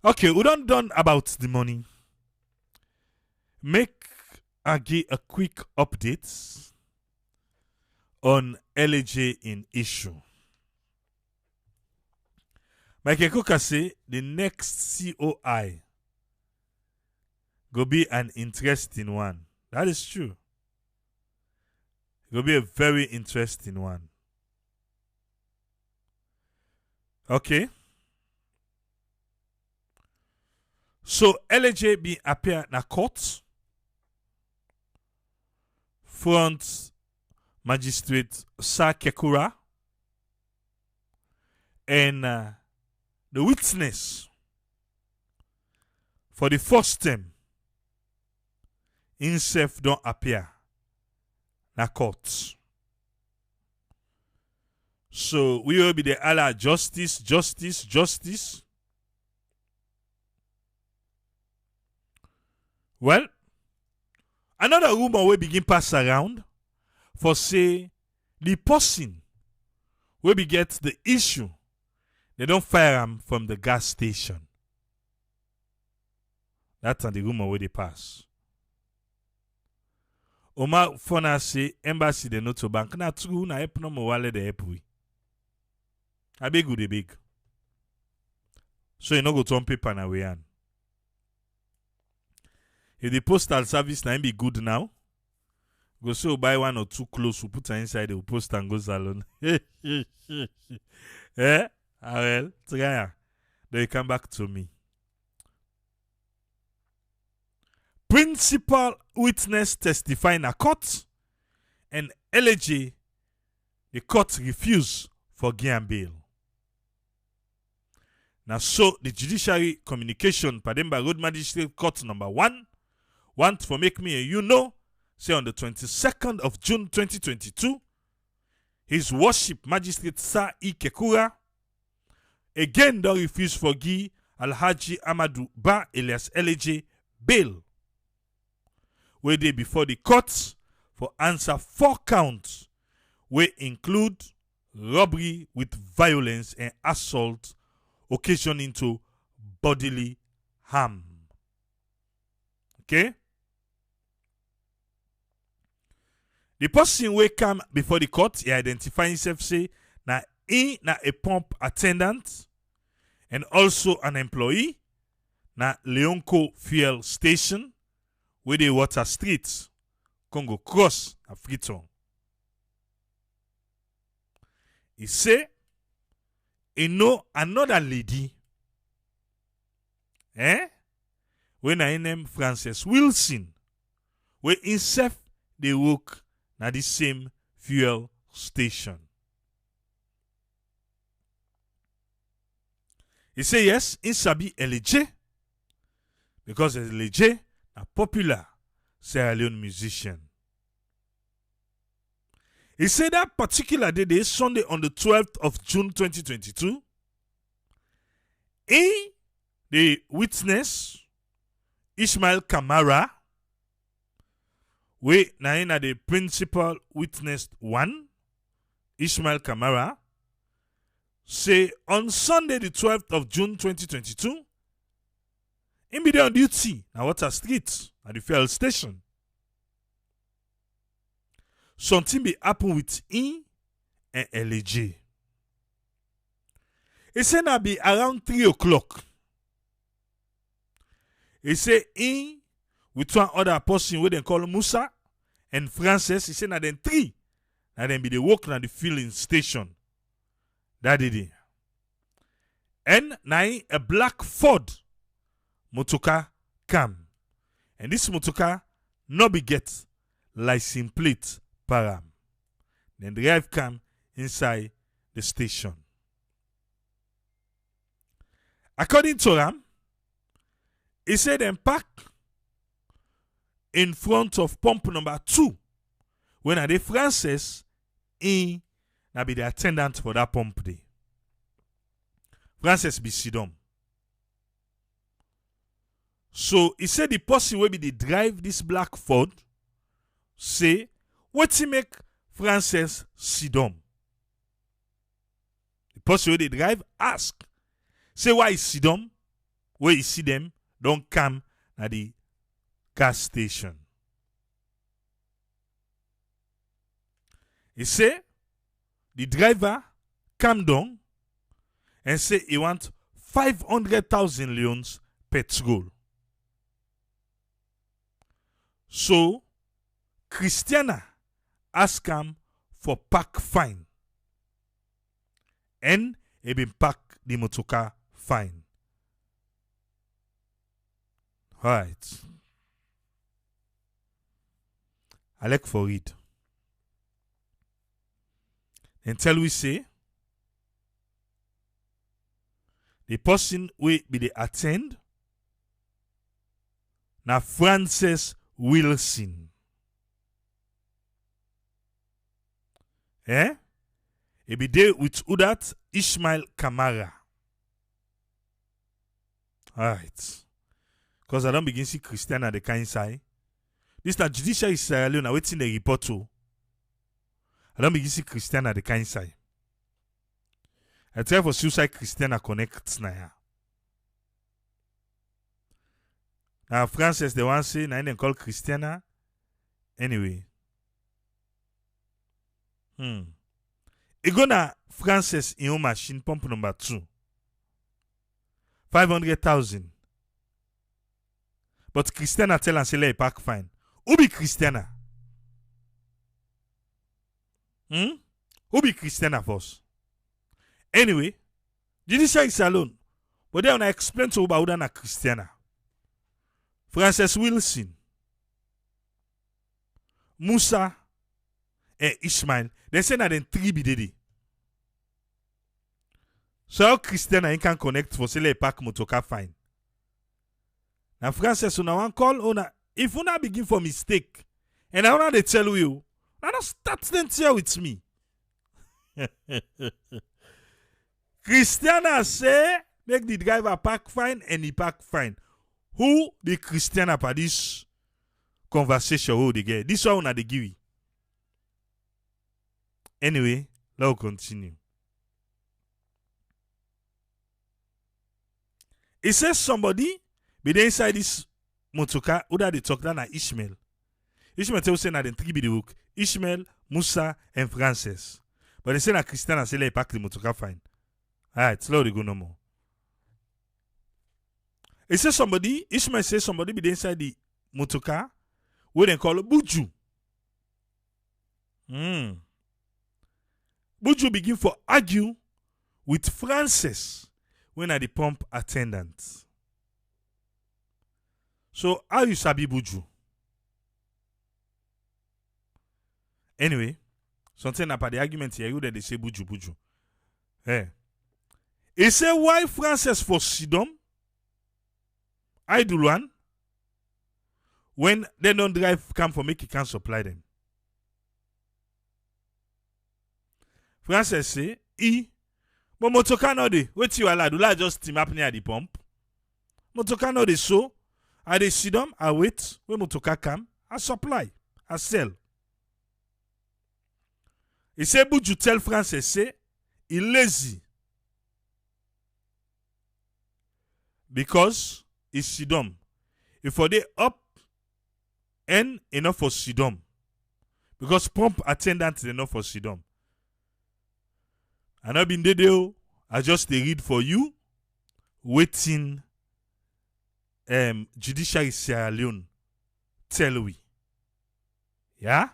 Okay, we done about the money. Make I give a quick update on LaJ in issue. LaJ Kase, the next COI, go be an interesting one. That is true. It will be a very interesting one. Okay. So LaJ be appear na court front magistrate Sa Kekura and the witness for the first time himself don't appear na court. So we will be the Allah justice. Well, another rumor will begin pass around for say the person will be get the issue. They don't fire him from the gas station. That's the rumor where they pass. Omar Fona say embassy de noto bank na true na help no mo wale de help we. I beg they big. So you no go turn paper na we an. If the postal service na be good now, go so buy one or two clothes, we put her inside, the post and go salon. Eh? Well, try. Then you come back to me. Principal witness testify in a court, and LaJ, the court refuse for give bail. Now, so the judiciary communication, Pademba Road Magistrate Court number 1, want for make me and say on the 22nd of June 2022, His Worship Magistrate Sa Kekura again don't refuse for give Alhaji Amadou Ba alias LaJ bail. Where they before the courts for answer 4 counts, which include robbery with violence and assault occasioning to bodily harm. Okay? The person wey come before the court, he identify himself say na he na a pump attendant and also an employee na Leonco Fuel Station where they Water Street, Congo Cross, Afriton. He say he know another lady, when I name Frances Wilson, where himself they work na the same fuel station. He say yes, he sabi LaJ because LaJ a popular Sierra Leone musician. He said that particular day, Sunday on the 12th of June 2022, the witness, Ishmael Kamara, we na the principal witness 1, Ishmael Kamara, say on Sunday the 12th of June 2022, he be there on duty at Water Street at the fuel station. Something be happen with him and LaJ. He say na be around 3 o'clock. He say him with one other person wey dem call Musa and Frances. He say na dem 3 na dem be dey work na the filling station that day. And na a black Ford motoka come, and this motoka no be get license plate param. Then the drive come inside the station. According to Ram, he said them park in front of pump number 2 when are the Frances in na be the attendant for that pump day. Frances be sidom. So he said the person will be the drive this black Ford say what he make Frances sidom. The person will the drive ask say why is sidom where you see them don't come at the gas station. He say the driver come down and say he want 500,000 leons petrol. So Christiana ask him for pack fine. And he been pack the motoka fine. Alright. I like for read. Until we say the person we be the attend na Frances Wilson. He be there with Udat Ishmael Kamara. Alright. Because I don't begin see Christian at the kind side. This is judicial Israel now waiting the report to. I don't begin see Christian at the kind side. I try for suicide Christiana connect now. Now Frances the one say now they call Christiana. Anyway. E go na Frances in your machine pump number 2. 500,000. But Christiana tell and say let pack fine. Who be Christiana? Who be Christiana first? Anyway, judicial is alone. But then I explain to about na Christiana. Frances Wilson, Musa, and Ishmael. They say that then 3 be dedi. So how Christiana can connect for say let pack motoka fine. Now Frances una wan call una if una begin for mistake and I wanna they tell you, I don't start them here with me. Christiana say make the driver pack fine and he pack fine. Who the Christiana for this conversation who they get? This one they give you. Anyway, let's continue. It says somebody be there inside this motoka who that they talk down at Ishmael. Ishmael tell say na them 3 be the hook. Ishmael, Musa, and Frances. But they say na Christiana say let pack the motoka fine. Alright, slow they go no more. It says somebody, Ishmael says somebody be there inside the motoka where they call Buju. Buju begin for argue with Frances when at the pump attendant. So how you sabi Buju? Anyway, something about the argument here that they say Buju. He say why Frances for Sidom? I do one. When they don't drive come for make he can't supply them. Frances say, but motoka no dey. Wait you allow, do la just team up near the pump. Motoka no dey so. I dey sit down, I wait. When motoka come, I supply, I sell. He say, but you tell Frances say, he lazy. Because he sit down. If for they up and enough for sit down. Because pump attendant is enough for sit down. I not been there. I just read for you. Waiting. Judiciary Sierra Leone. Tell we. Yeah?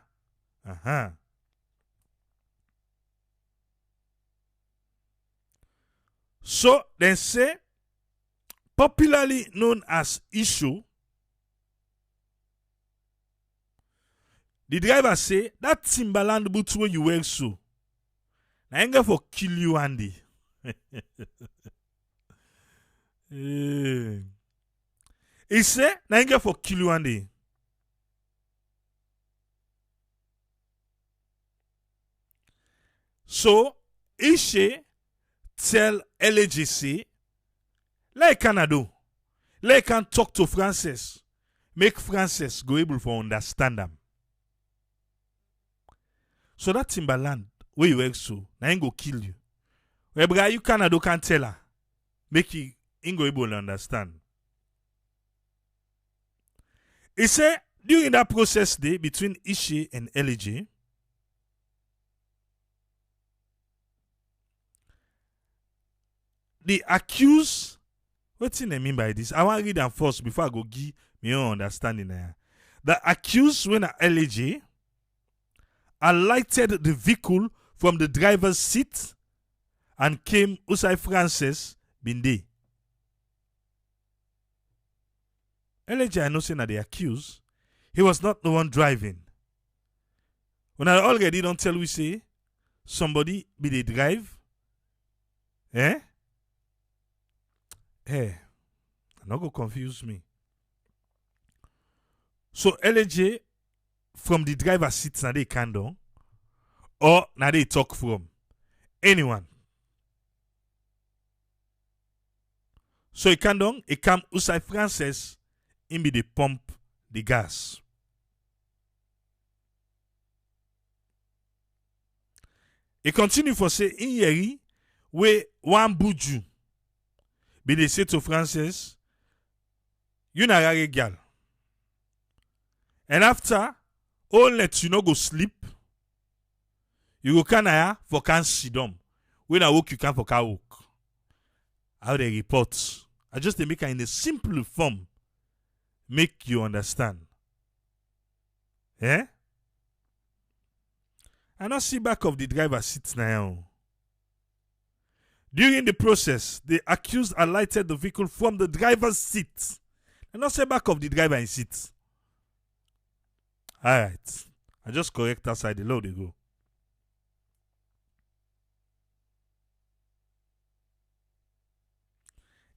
So then say, popularly known as issue, the driver say that Timberland boots where you wear so. I ain't going for kill you, Andy. He say, I ain't going for kill you, Andy. So, Ishe tell LaJ, like Canada, like can talk to Frances, make Frances go able for understand them. So that Timberland, where you work so, I ain't go kill you. Well, you Canada can't tell her. Make you he go able to understand. He said during that process day between Ishe and LaJ, the accused, what I mean by this? I want to read them first before I go give me own understanding there. The accused when LaJ alighted the vehicle from the driver's seat and came Usai Francis Binde. LaJ, I know saying that the accused, he was not the one driving. When I already don't tell we say somebody be the drive, eh? Hey, not go confuse me. So LaJ from the driver's seat na they can down, or na they talk from anyone. So he can down, he come Usai Francis, in be the pump the gas. He continue for say in yeri we one buju. Be they say to Francis, you na rare gal. And after, all let you no go sleep, you go can for can sit down. When I walk, you can for can walk. How they report. I just make it in a simple form. Make you understand. Eh? I not see back of the driver sits now. During the process, the accused alighted the vehicle from the driver's seat. And not say back of the driver in seat. Alright. I just correct outside the law they go.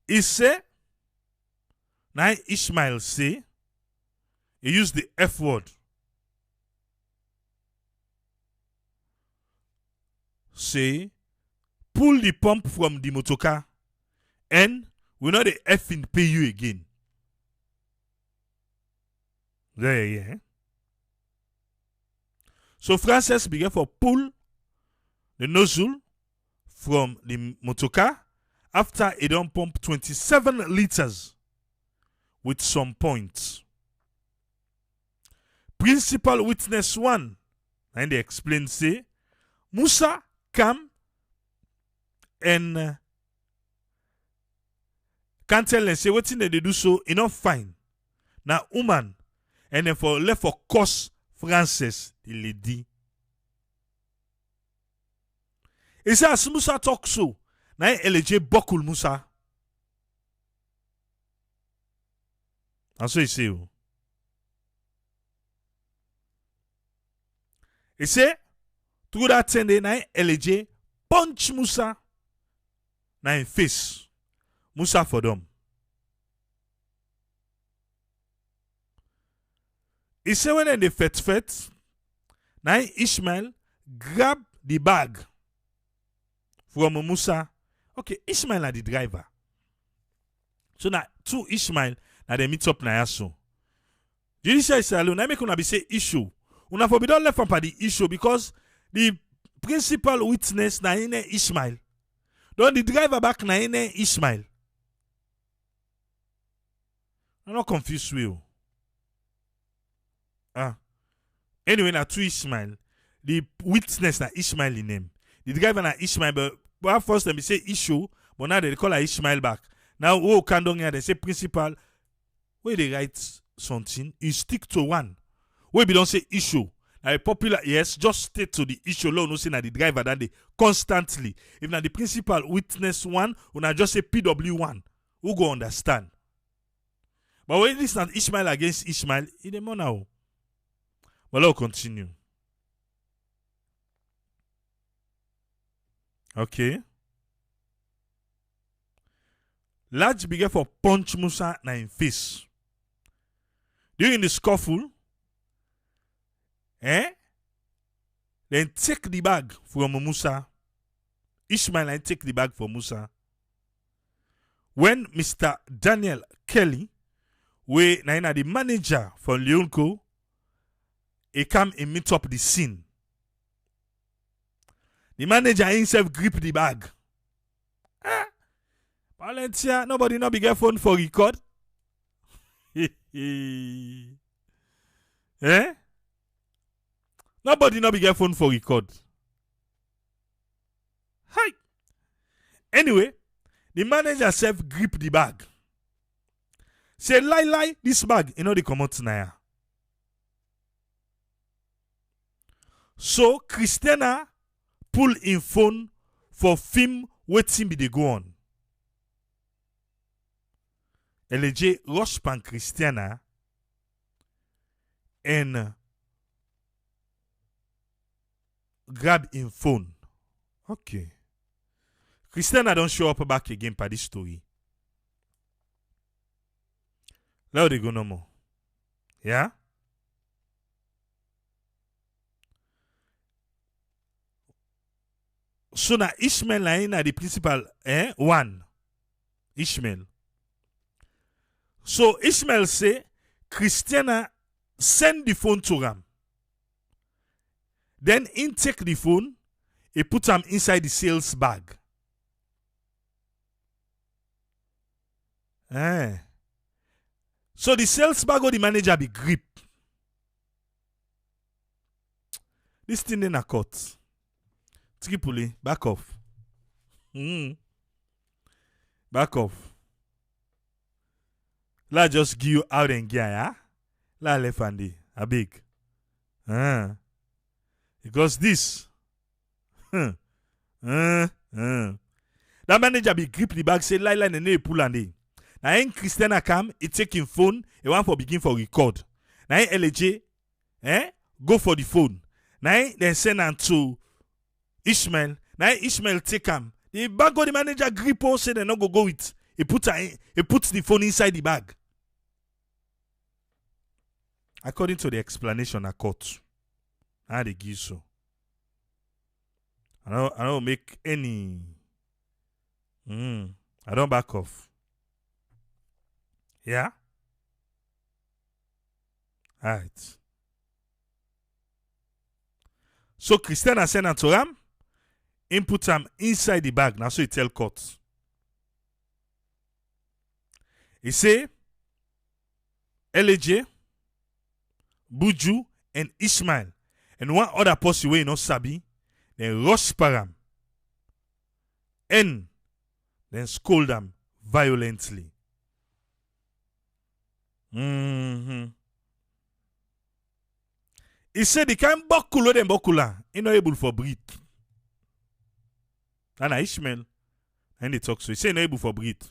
He say, now Ishmael say, he used the F word. Say, pull the pump from the motorcar and we know the effing pay you again. Yeah. So Francis began for pull the nozzle from the motorcar after it don't pump 27 liters with some points. Principal witness 1 and they explain say Musa come and can't tell them say what thing they do so enough fine. Now woman and then for left for course Francis the lady. He said as Musa talk so now LaJ buckle Musa. And so he say he say through that 10 day now LaJ punch Musa now in face. Musa for them. He say when they fet, now Ishmael grab the bag from Musa. Okay, Ishmael are the driver. So now two Ishmael now they meet up now so. Judicial is alone. I make una be say issue. Una for be don't left from the issue because the principal witness na in Ishmael. Don't the driver back na in Ishmael. I'm not confused with you. Anyway, na two Ishmael. The witness na Ishmael in name. The driver na Ishmael, but first them say issue, but now they call her Ishmael back. Now, oh, Kandong here, they say principal. Where they write something, you stick to one. Where we don't say issue. Now, a popular, yes, just stay to the issue. Law no say na the driver that they constantly. If na the principal witness one, or na just say PW1, who go understand? But when this not Ishmael against Ishmael, it is more now. But let's continue. Okay. LaJ began for punch Musa na in face. During the scuffle, then take the bag from Musa. Ishmael and take the bag from Musa. When Mr. Daniel Kelly, we na the manager for Leonco, he come and meet up the scene. The manager himself grip the bag. Valencia, nobody no be get phone for record. Eh? Nobody no be get phone for record. Hi. Anyway, the manager self grip the bag. Say lie, this bag, you know they come out now. So Christiana pull in phone for film waiting be they go on. LaJ rush pan Christiana and grab in phone. Okay. Christiana don't show up back again for this story. Now they go no more. Yeah? So now Ishmael na the principal one. Ishmael. So Ishmael say Christiana send the phone to him. Then he take the phone, he put him inside the sales bag. So the sales bag or the manager be grip. This thing in a court. Tripoli, back off. Back off. La just give you out and gear, yeah? La left handy. A big. Because this. That manager be grip the bag, say lie and then pull and they. Now in Christiana come, he take him phone, he want for begin for record. Now in LaJ, go for the phone. Now then send am to Ishmael. Now Ishmael take him. The bag of the manager grip all say they no go with. He puts the phone inside the bag. According to the explanation I caught, how they give so. I don't make any. I don't back off. Yeah? Alright. So Christiana send am to him. Input him inside the bag. Now so he tell court. He say LaJ, Buju, and Ishmael, and one other person wey no sabi, then rush param and then scold them violently. He said the kind bokulo den bokula, he not able for breathe. And Ishmael, and they talk so he say not able for breathe.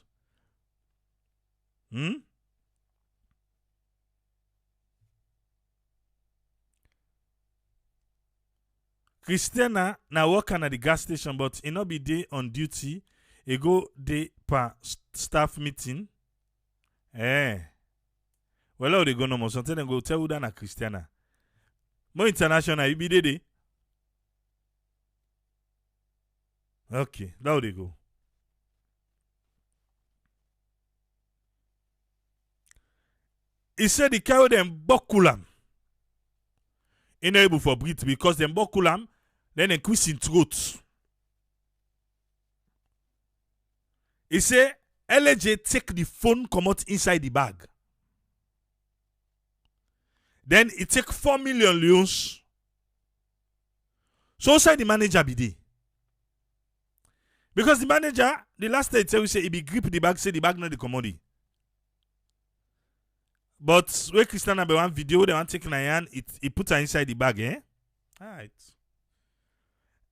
Christiana now working at the gas station, but he not be day on duty. He go day per staff meeting. Well, how they go no more? Sometimes they go tell you that na Christiana. More international, you be day. Okay, now they go. He said he carry them bokulam. He not able for breathe because them bokulam, then they quiz in throat. He say LaJ take the phone come out inside the bag. Then he take 4 million leons. So outside the manager be there. Because the manager, the last time he tell we say he be grip the bag, say the bag not the commodity. But where Christiana be one video, they want take in hand, he put her inside the bag, Alright.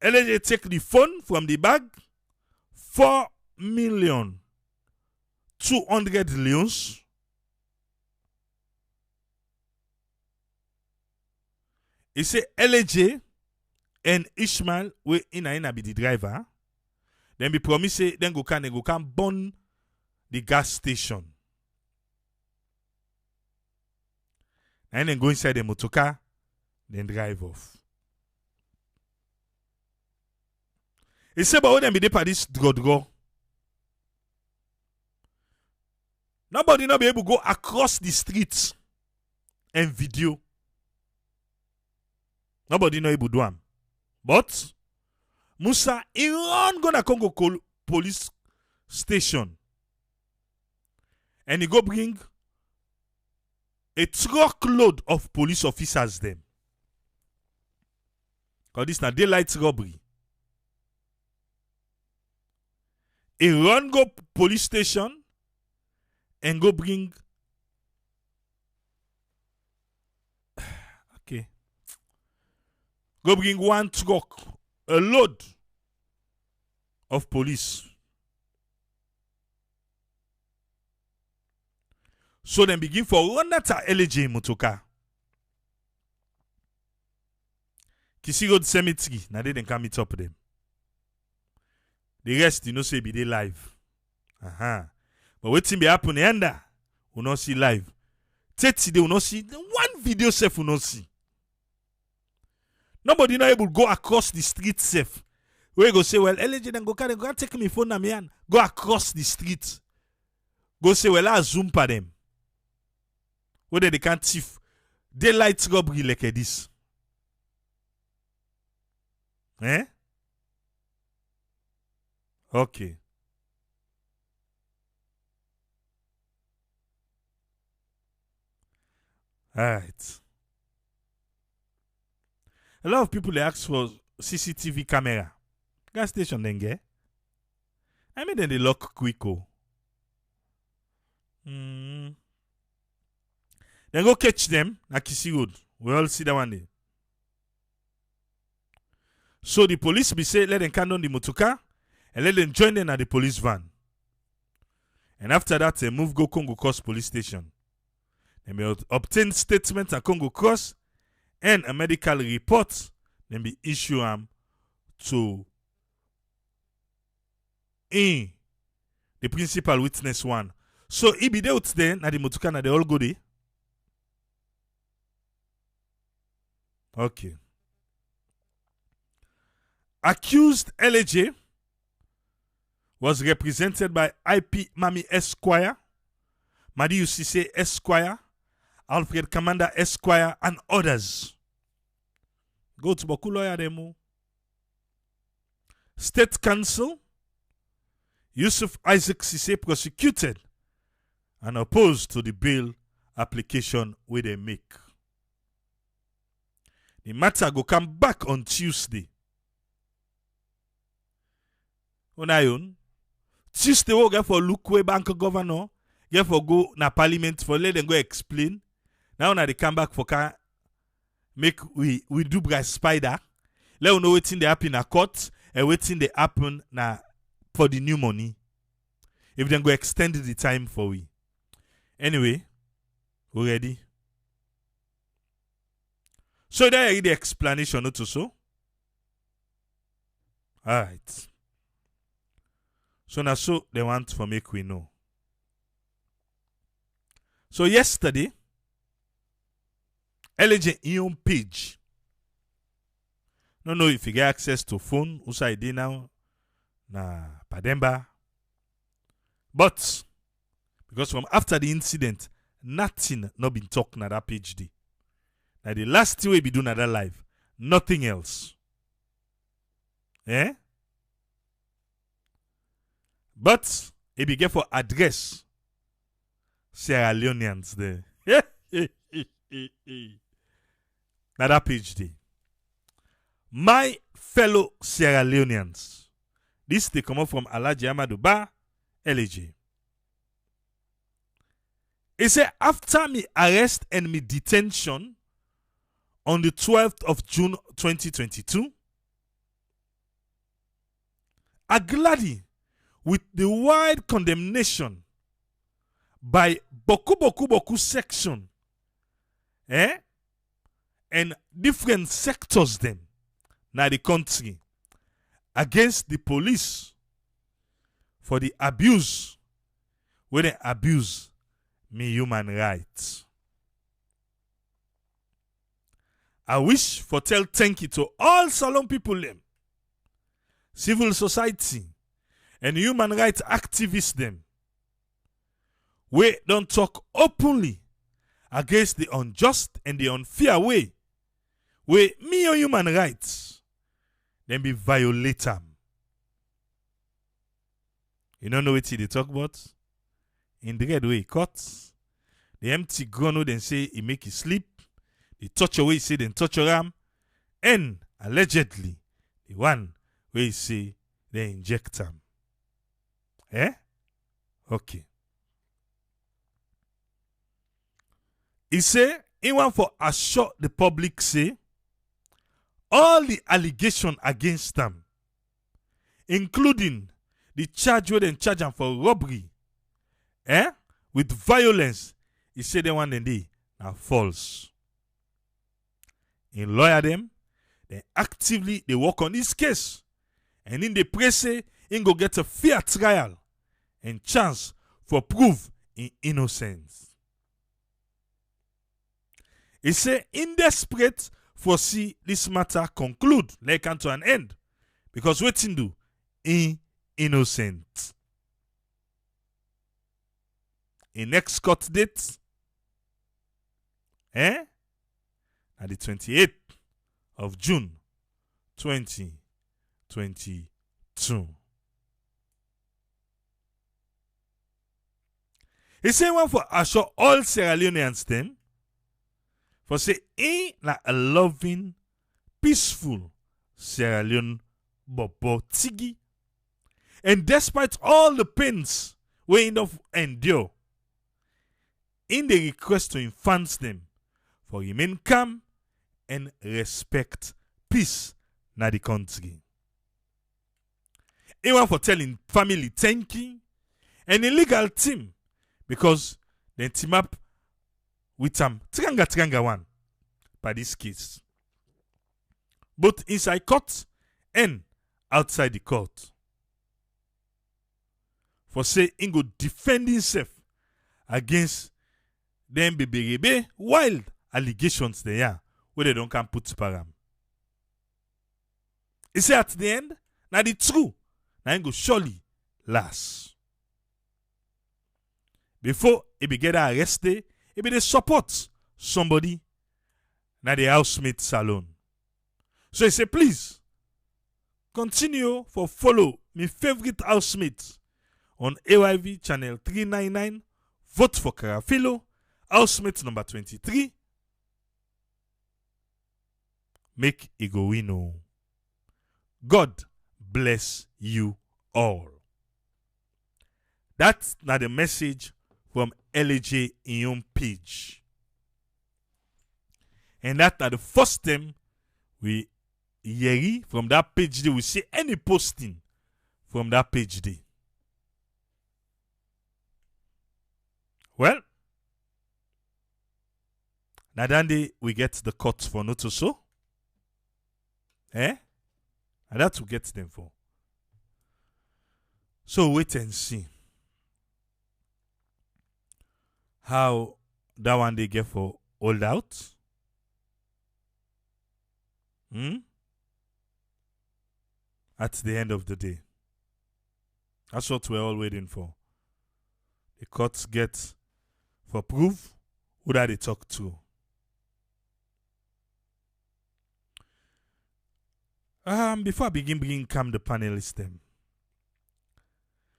LaJ take the phone from the bag, 4,200,000 leons. He say LaJ and Ishmael we in be the driver. Then be promise say then go can burn the gas station. And then go inside the motorcar, then drive off. He say but when them be there for this draw. Nobody not be able to go across the streets and video. Nobody not able to do them. But Musa, he run gonna Congo police station and he go bring a truckload of police officers them. Because this na daylight robbery. He run go police station and go bring okay. Go bring one truck, a load of police. So then begin for run that LaJ motoka. Kisi Road Cemetery, now they can meet up with them. The rest, you know, say be they live. But waiting be happen yonder, we not see live. 30 they will not see one video safe will not see. Nobody not able to go across the street safe. Where you go say, well, LaJ then go take me phone na me and go across the street. Go say, well, I zoom for them. Whether they can't thief daylight robbery like this. Eh? Okay. Alright. A lot of people they ask for CCTV camera. Gas station then get. I mean then they lock quick. Then go catch them at Kisi Road. We all see that one day. So the police be say let them come down the motoka and let them join them at the police van. And after that, they move go Congo Cross police station. They may obtain statement at Congo Cross and a medical report. Then be issue to the principal witness one. So he be there out there na the motoka na they all go there. Okay. Accused LaJ was represented by IP Mami Esquire, Madi Usise Esquire, Alfred Commander Esquire, and others. Go to Boku lawyer demo. State Council, Yusuf Isaac Sise prosecuted and opposed to the bail application where they make. The matter go come back on Tuesday. Onayon. Tuesday we get for look way bank governor, get for go na parliament for let them go explain. Now na they come back for can make we do by spider. Let we know waiting they happen in a court and waiting they happen na for the new money. If then go extend the time for we. Anyway, we ready? So there is the explanation not so. Alright. So now so they want for make we know. So yesterday, LaJ in page. No know if you get access to phone, usa ID now, na Pademba. But because from after the incident, nothing not been talked na that page day. Now the last thing we be doing at that live, nothing else. Eh? But it be get for address Sierra Leoneans there. Now that page day. My fellow Sierra Leoneans. This they come up from Alhaji Amadou Ba, LaJ. He said after me arrest and me detention on the 12th of June 2022, I gladly with the wide condemnation by Boku section and different sectors them na the country against the police for the abuse when they abuse me human rights. I wish for tell thank you to all Salon people them, civil society and human rights activists them. We don't talk openly against the unjust and the unfair way where me or human rights then be violate them. You don't know what they talk about? in the red way he cut. The empty gun wey dem say he make he sleep. The torture wey he say dem torture am. And allegedly, the one where he say they inject him. Eh? Okay. He say he want for assure the public say all the allegation against them, including the charge where they charge him for robbery, with violence, he say they want them are false. In lawyer them, they actively they work on this case. And in the press say, he go get a fair trial and chance for prove in innocence. He say, in desperate for see this matter conclude, like come to an end. Because waiting do, innocent. In next court date, at the 28th of June 2022. He say one for assure all Sierra Leoneans them for say he na a loving, peaceful Sierra Leone bobo tigi. And despite all the pains we enough endure, in the request to infant them for remain calm and respect peace na the country. He want for telling family thank you and a legal team because they team up with Tranga one by this case. Both inside court and outside the court. For say he go defend himself against them baby wild allegations they are where they don't can put param. He say at the end, now the truth, now he go surely last. Before he be get arrested, he be dey support somebody na the housemate salon. So he say, please, continue for follow my favorite housemate on AYV channel 399, vote for Carafilo, housemate number 23. Make it go win. Oh. God bless you all. That's not the message from LaJ in your page. And that's not the first time we hear from that page day. We see any posting from that page day. Well, now then we get the cut for not so. And that's what we get them for. So wait and see how that one they get for hold out. At the end of the day. That's what we're all waiting for. The courts get for proof who that they talk to. Before I begin bringing calm the panelists them.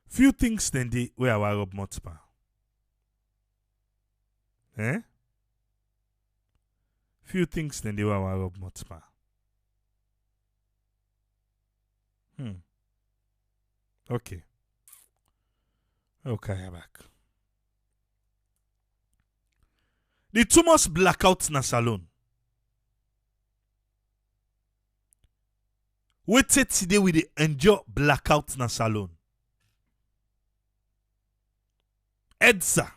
Few things then they where our Rob Motpa. Few things then they were our Rob Motpa. Okay. Okay, I'm back. The too much blackout na salon. Waited today with the enjoy blackout na salon. EDSA,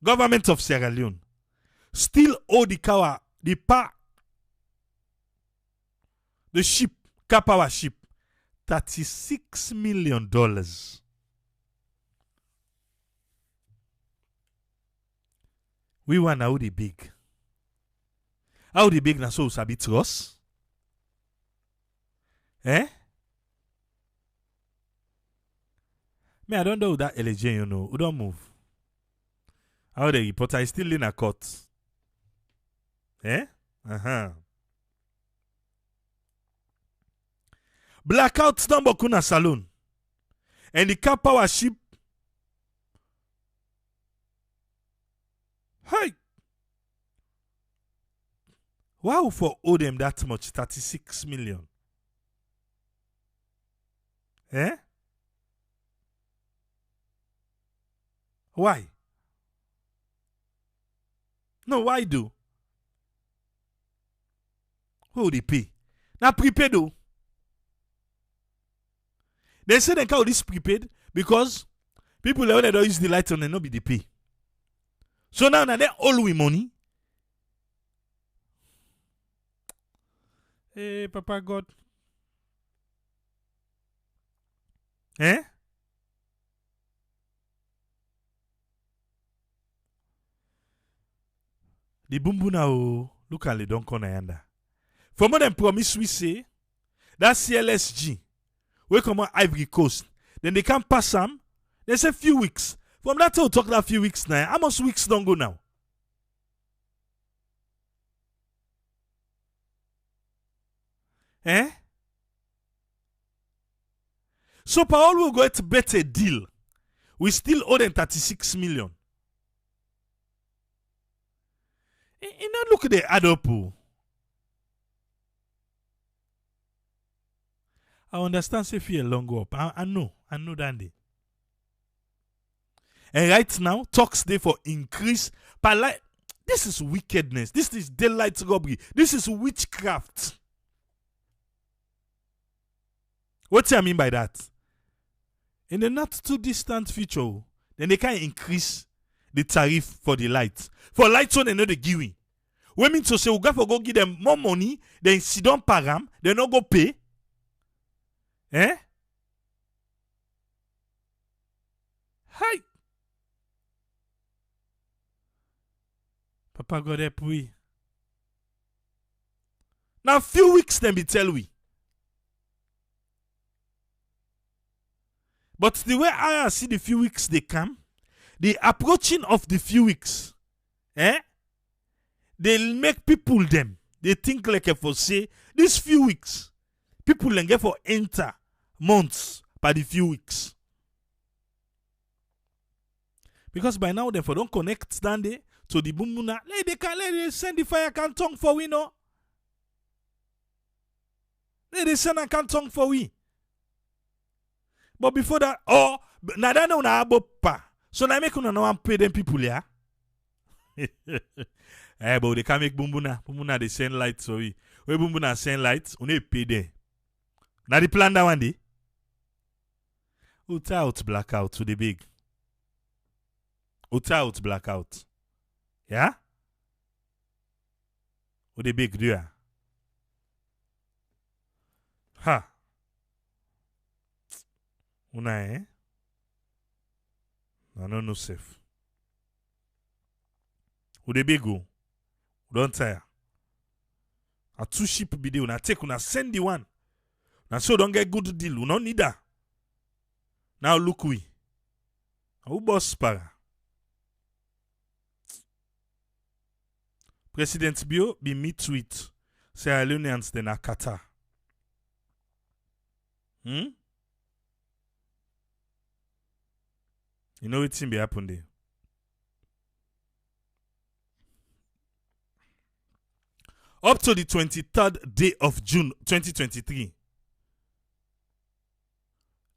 government of Sierra Leone, still owe the car, the ship, car power ship, $36 million. We want how the big. How the big na so sabi trust? Me, I don't know that LaJ, you know. Who don't move? How the reporter is still in a court. Blackout number kuna saloon. And the car power ship Hey! Why would for owe them that much? 36 million. Eh? Why? No, why do? Who they pay? Now prepaid though. They say they call this prepaid because people that don't use the light on and not be the pay. So now they all with money. Hey, Papa God. Eh? The bumbu now, look at the don't come yonder. For more than promise we say, that CLSG, we come on Ivory Coast, then they can't pass them. They say few weeks. From that time, talk that few weeks now. How much weeks don't go now? Eh? So Paul will get a better deal. We still owe them 36 million. You know, look at the add up. I understand say fear long up. I know that day. And right now, talks there for increase. But like, this is wickedness. This is daylight robbery. This is witchcraft. What do I mean by that? In the not too distant future, then they can increase the tariff for the light. For lights on they know they giving. We mean to say we got to go give them more money, then sit down param, they not go pay. Eh? Hi. Papa God help we. Now few weeks then be tell we. But the way I see the few weeks they come, the approaching of the few weeks, they make people them. They think like if for say these few weeks, people then get for enter months by the few weeks. Because by now, therefore, don't connect stand there to the boomuna. Let they send the fire can tongue for we no. Let they send a can tongue for we. But before that, oh, now that no na pa. So now make no one pay them people yeah. Eh, but they can make bumbuna. Bumbuna they send lights so we. When bumbuna send lights, we pay them. Now the plan that one day. Out blackout to the big. Out blackout. Yeah? With the big do ya? Ha. Una no safe. With the big go. Don't tire. A 2 ship be there. Una take una send the one. Now so don't get good deal. We don't need that. Now look we. Who boss para? President Bio be meet with Sierra Leoneans then a Qatar. You know what's be happen there? Up to the 23rd day of June 2023,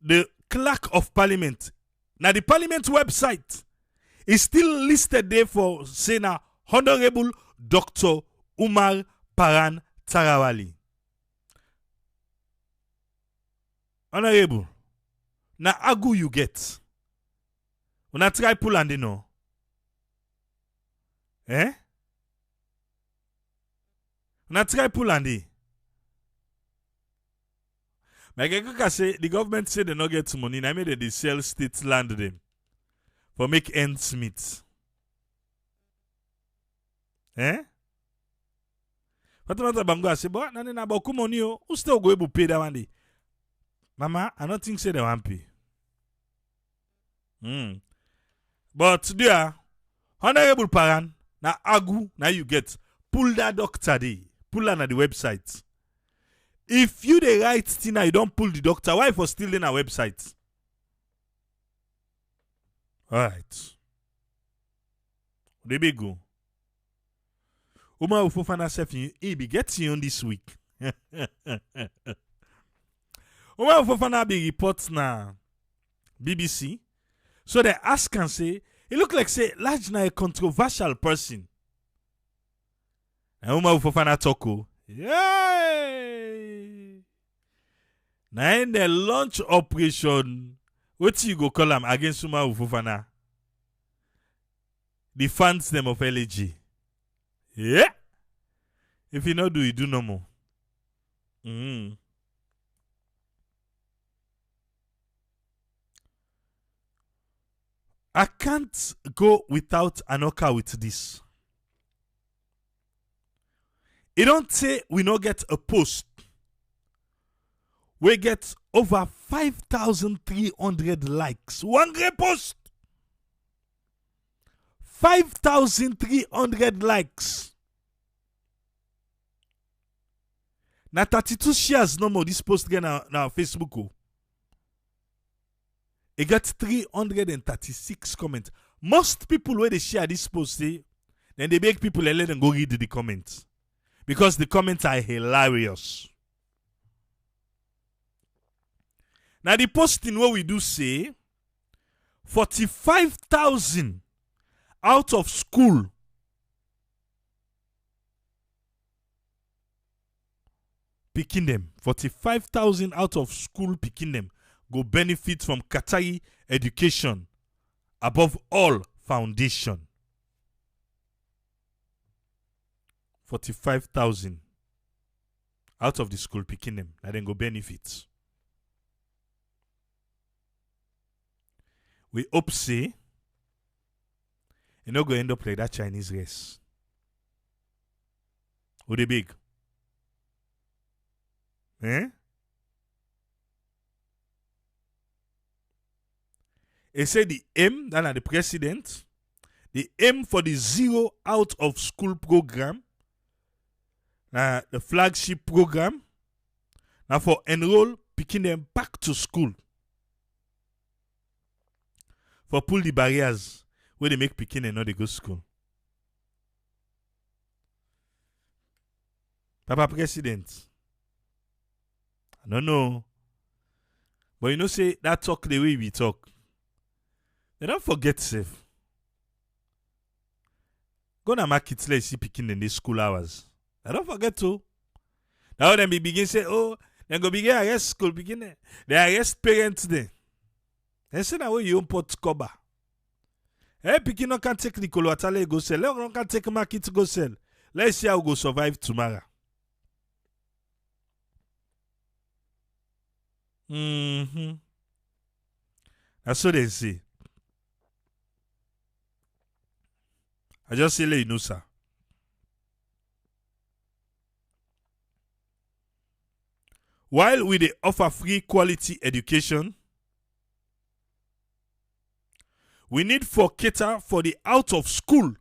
the clerk of parliament, now the parliament website is still listed there for saying Honorable Dr. Umar Paran Tarawali. Honorable, now agu you get. Una try pull and you know. Eh? Una try pull and they. LaJ Kase, the government said they not get money. I made they sell state land them for make ends meet. Eh? Fatima Bango say, but none na about money. Who still go able to pay that one day? Mama, I don't think say they want pay. But there, Honorable Paran, na agu, now you get pull that doctor day, pull that on the website. If you the right thing you don't pull the doctor, why for still in a website? Alright. The big go. Uma Ufofana self he be getting on this week. Uma Ufofana be reports na BBC. So they ask and say, he look like say LaJ na a controversial person. And Uma Ufofana talk. Yay! Now in the launch operation, what you go call them against Uma Ufofana? The fans them of LaJ. Yeah. If you not do, you do no more. I can't go without Anoka with this. It don't say we not get a post. We get over 5,300 likes. One great post. 5,300 likes. Now 32 shares no more this post again na Facebook. Oh. It got 336 comments. Most people where they share this post, then they make people and let them go read the comments. Because the comments are hilarious. Now the posting what we do say 45,000 out of school picking them. 45,000 out of school picking them go benefit from Qatari education, above all foundation. 45,000 out of the school picking them, and then go benefit. We hope say you not go end up like that Chinese race. Who they big? Eh? He said the aim, that the president, the aim for the zero out of school program, the flagship program, now for enroll picking them back to school. For pull the barriers where they make picking and not they go to school. Papa President, I don't know. But you know, say that talk the way we talk. They don't forget safe. Go na market let's see picking in the school hours. They don't forget to. Now then we begin say, oh, then go begin arrest school begin. They arrest parents then. They say that way you import cover. Hey, picking no can take Nicolo Atale go sell. No can take market go sell. Let's see how we go survive tomorrow. That's what they say. I just say let you know, sir. While we dey offer free quality education, we need for cater for the out of school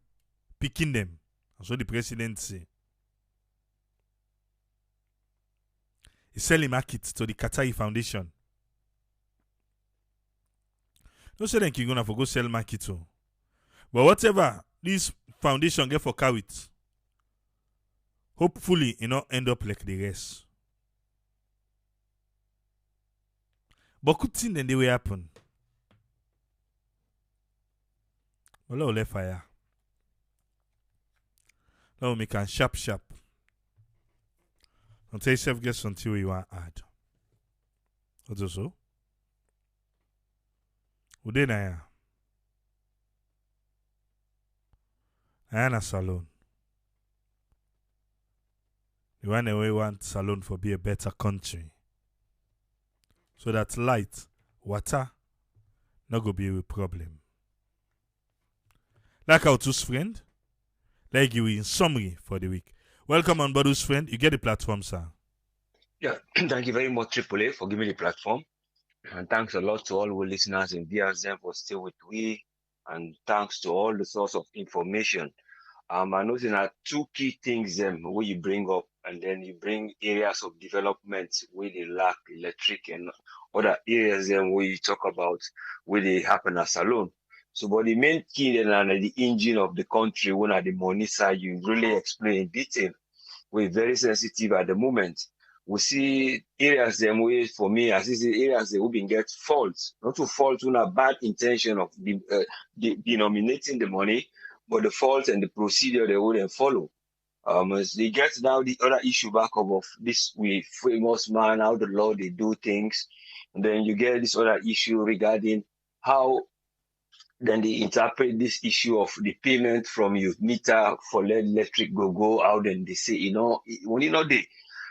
picking them. That's what the president say. He selling market to the Qatari Foundation. Don't say that you're gonna go sell market too. But whatever this foundation get for Kawit, hopefully it not end up like the rest. But good thing then they will happen. Well, let left fire. Now we can sharp. Until yourself get something you want to add. What's also? Ude na ya. Na salon. The one that we want salon for be a better country. So that light, water, not go be a problem. Like our two's friend, like you in summary for the week. Welcome on board, friend. You get the platform, sir. Yeah, thank you very much, AAA, for giving me the platform. And thanks a lot to all our listeners and viewers for staying with me. And thanks to all the source of information. I know there are two key things where you bring up, and then you bring areas of development where they lack electric and other areas where you talk about where they happen as alone. So, but the main key then and the engine of the country, when at the money side, you really explain in detail. We're very sensitive at the moment. We see areas them way for me, as is areas they will be get faults, not to fault on a bad intention of denominating the money, but the fault and the procedure they wouldn't follow. As they get now the other issue back up of this we famous man, how the law they do things, and then you get this other issue regarding how then they interpret this issue of the payment from your meter for electric go out, then they say, when they.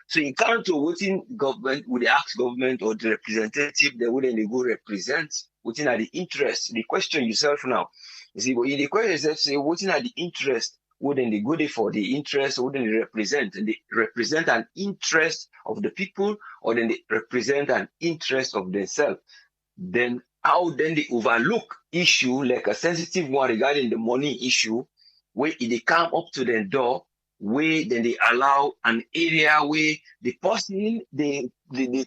So you come to within government, would they ask government or the representative, they wouldn't they go represent within at the interest. The question yourself now, you see, but in the question yourself, say, within at the interest, wouldn't they go there for the interest, wouldn't they represent? And they represent an interest of the people, or then they represent an interest of themselves. Then how then they overlook issue like a sensitive one regarding the money issue, where they come up to the door, where then they allow an area where the person they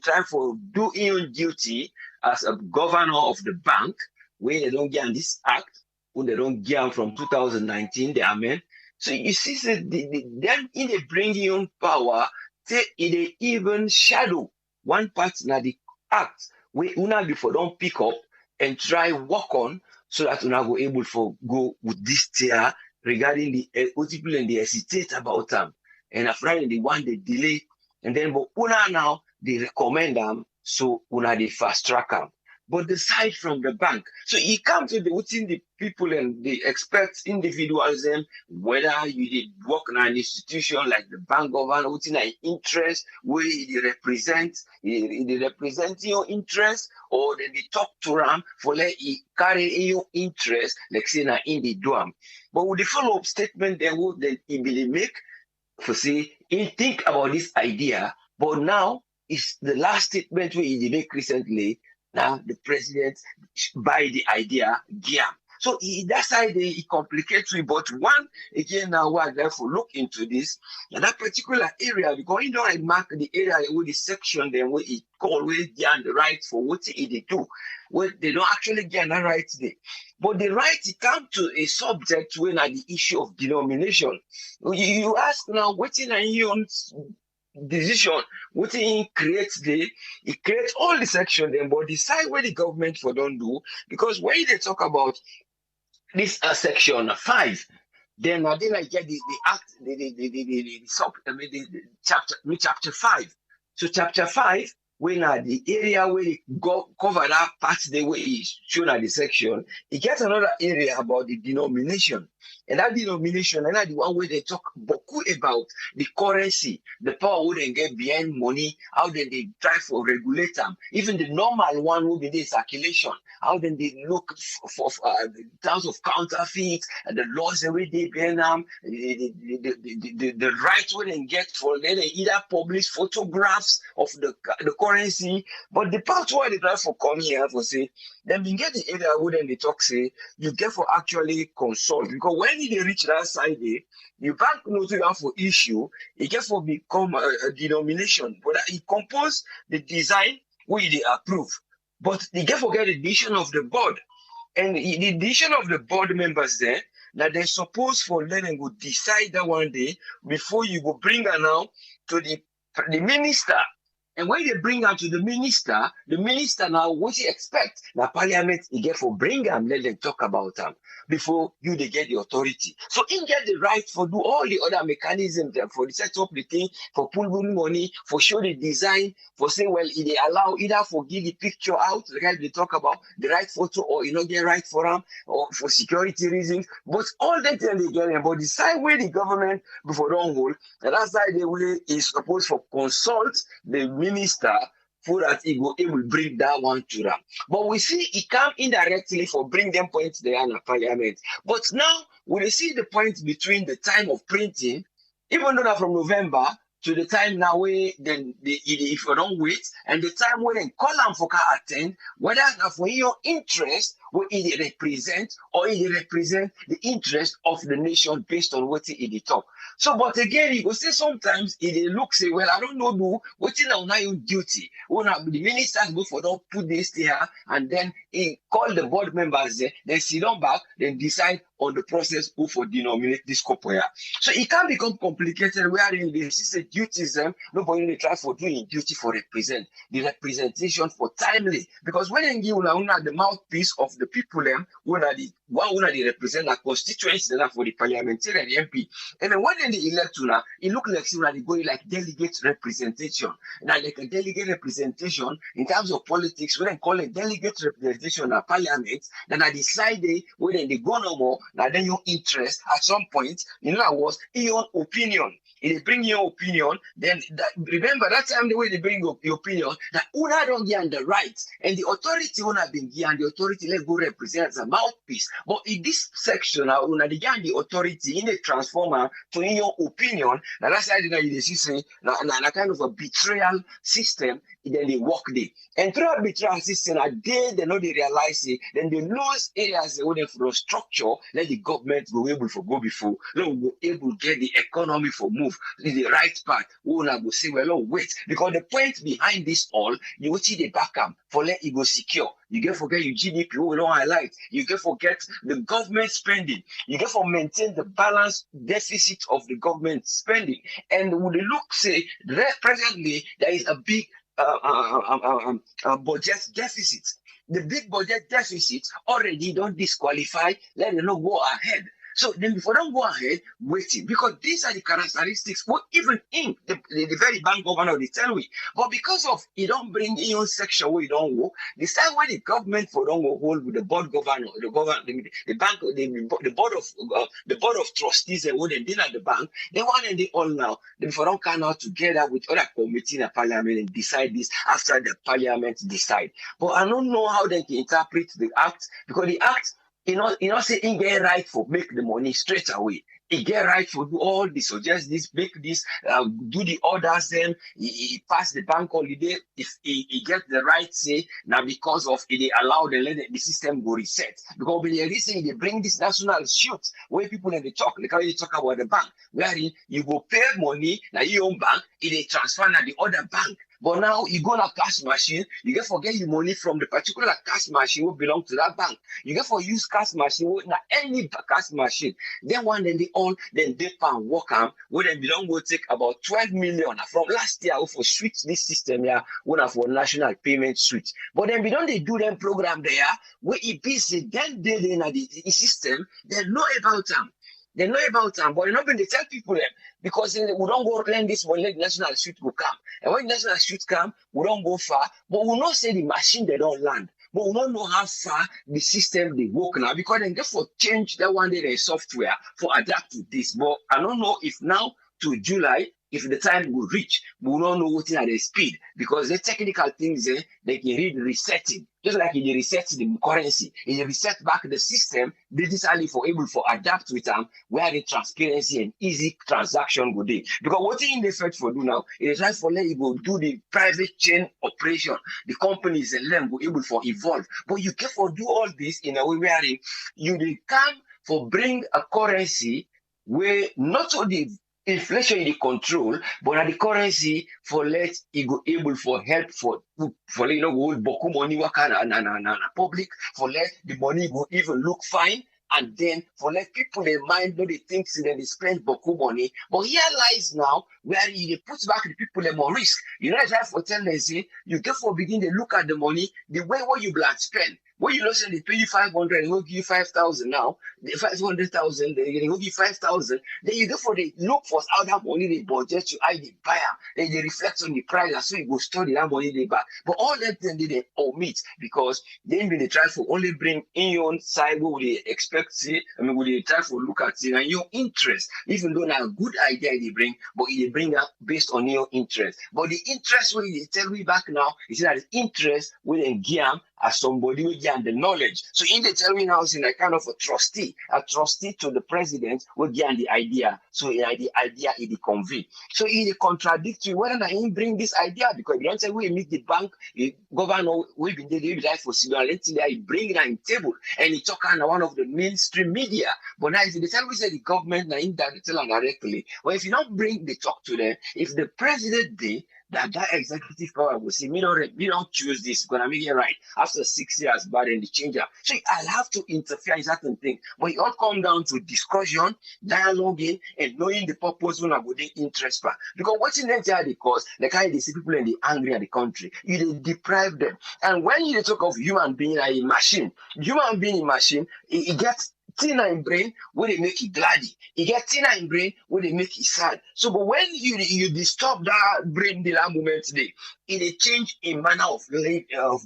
try for doing duty as a governor of the bank, where they don't get this act, when they don't get from 2019, they amend. So you see, then in the bringing on power, they even shadow one part now the act where una before don't pick up and try work on, so that una go able to go with this tier regarding the people and they hesitate about them, and after they want the delay, and then but una now they recommend them, so una they fast track them. But the side from the bank, so he comes to the within the people and they expect individuals them, whether you did work in an institution like the bank government, within an interest where they represent your interest, or then they talk to them for let he carry your interest, like say na in the dorm. But with the follow-up statement, then what then he will make for say he think about this idea, but now it's the last statement where he make recently. Now the president buy the idea, yeah. So that's how he complicates it. But one again now, what therefore look into this and that particular area, because you don't mark the area with the section then where it call where get the right for what they do. Well, they don't actually get the right there. But the right it comes to a subject when at the issue of denomination. You ask now, what's in your decision, what he creates it creates all the section then, but decide where the government for don't do, because when they talk about this section 5, then I get the act the chapter 5. So chapter 5, when the area where they go cover that part the way it's shown at the section, it gets another area about the denomination. And that denomination, and that the one where they talk about the currency, the power where they get behind money, how then they try for regulate them. Even the normal one will be the circulation, how then they look for in terms of counterfeit and the laws the way they behind them, the right where they get for then they either publish photographs of the currency, but the part where they try for come here for say, then we get the area where then they talk say, you get for actually consult, because when they reach that side there, the bank knows you have for issue, it gets for become a denomination, but it compose the design where they approve. But they get forget the decision of the board. And the decision of the board members there, that they're supposed for letting go decide that one day before you go bring her now to the minister. And when they bring her to the minister now, what he expect? Now parliament, he get for bring them, let them talk about them before they get the authority. So he get the right for do all the other mechanisms there, for the set up the thing, for pull money, for show the design, for say, well, they allow either for give the picture out, the guy they talk about the right photo, or get right for them, or for security reasons. But all that thing they get, but the side where the government before don't hold, and that's why the way is supposed for consult the minister so that he will bring that one to them. But we see he come indirectly for bring them points there in the parliament. But now we see the point between the time of printing, even though that from November, to the time now where then if you don't wait, and the time when they call them for attend, whether now for your interest, what it represent, or it represent the interest of the nation based on what it talk. So, but again, you go say sometimes it looks say, well, I don't know what is now your duty. When the ministers go for don't put this there, and then he call the board members there, then sit down back, then decide on the process who for denominate this corporate. So it can become complicated wherein this is a duties, nobody really try for doing duty for the representation for timely. Because when you give the mouthpiece of the people, who are the represent the constituency for the parliamentarian MP. And then when they elect it look like they go like delegate representation. Now like a delegate representation in terms of politics, when they call it delegate representation at parliament, then I decide when they go no more. Now then your interest at some point, was your opinion. If they bring your opinion, then remember that time the way they bring your opinion, that una don't get the rights and the authority una been given, the authority let go represent as a mouthpiece. But in this section, una they get the authority in a transformer to in your opinion. Now that's why you say na kind of a betrayal system. Then they work there. And through a betrayal system, they know they realize it, then they lose areas where they for structure, let the government go able to go before, let go able to get the economy for move to the right path. We will say, well, wait, because the point behind this all, you will see the backup for let it go secure. You get forget your GDP, we don't highlight. You get forget the government spending. You get for maintain the balance deficit of the government spending. And would look say presently there is a big budget deficit. The big budget deficit already don't disqualify, let them not go ahead. So then before don't go ahead, waiting. Because these are the characteristics, what even in the very bank governor they tell we. But because of it don't bring in section where you don't go, the time when the government for don't go hold with the board governor, the bank, the board of trustees and what they did at the bank, they want and they all now. Then for don't come out together with other committee in the parliament and decide this after the parliament decide. But I don't know how they can interpret the act, because the act, say he get right for make the money straight away. He get right for do all this, suggest this, make this, do the orders, then he pass the bank holiday. If he get the right say, now because of it, they allow the let the system go reset. Because when they say they bring this national shoot where people in the talk, like how you talk about the bank, wherein you go pay money, now your own bank, they transfer to the other bank. But now you go to a cash machine, you get forget your money from the particular cash machine will belong to that bank. You get for use cash machine with any cash machine. Then one then they all then they pan work on where then belong will take about 12 million from last year for switch this system here, one for national payment switch. But then we don't they do them program there where it be then they in the system, they know about them. They know about them, but they're not going to tell people them because we don't go learn this one, let the national suit will come. And when the national suit come, we don't go far, but we not say the machine they don't land. But we don't know how far the system they work now because they get for change that one day their software for adapt to this. But I don't know if now to July, if the time will reach, we don't know what is at the speed because the technical things they can read resetting. Just like they reset the currency, they reset back the system digitally for able to adapt with them where the transparency and easy transaction go there. Because what in the effect for do now is try for let you go do the private chain operation. The companies and them go able for evolve. But you can for do all this in a way where you come for bring a currency where not only inflation in the control, but the currency for let it go able for help for hold boku money waka na public, for let the money go even look fine, and then for let people in mind know they think that they spend boku money. But here lies now where you put back the people in more risk. You know, that's for tell them say you get for begin to look at the money the way what you black spend. When you know say they pay you 500 and will give you 5,000 now, the 500,000, they will give you 5,000. Then you therefore they look for how that money they budget you, how they buy them. Then they reflect on the price, and so you go study that money they buy. But all that then they omit because then they try to only bring in your own side what they expect say. I mean, they try to look at it and your interest, even though now a good idea they bring, but they bring up based on your interest. But the interest when they tell me back now is that the interest will then give them as somebody who get the knowledge. So in the tell me now, in a kind of a trustee to the president will get the idea. So the idea is the convey. So it contradictory whether I bring this idea, because if you don't say we meet the bank, the governor will be there for civil, he bring it on table and he talk on one of the mainstream media. But now if they tell we say the government now in that tell them directly, well, if you don't bring the talk to them, if the president did that executive power will say, we don't choose this, gonna make it right. After 6 years, but then the changer. So I'll have to interfere in certain things. But it all come down to discussion, dialoguing, and knowing the purpose when I go the interest part. Because what's in there the cause, the kind they see people in the angry at the country, you deprive them. And when you talk of human being like a machine, it gets thinner in brain where they make it gladdy. It gets thinner in brain where they make it sad. So, but when you disturb that brain the moment today, it change in manner of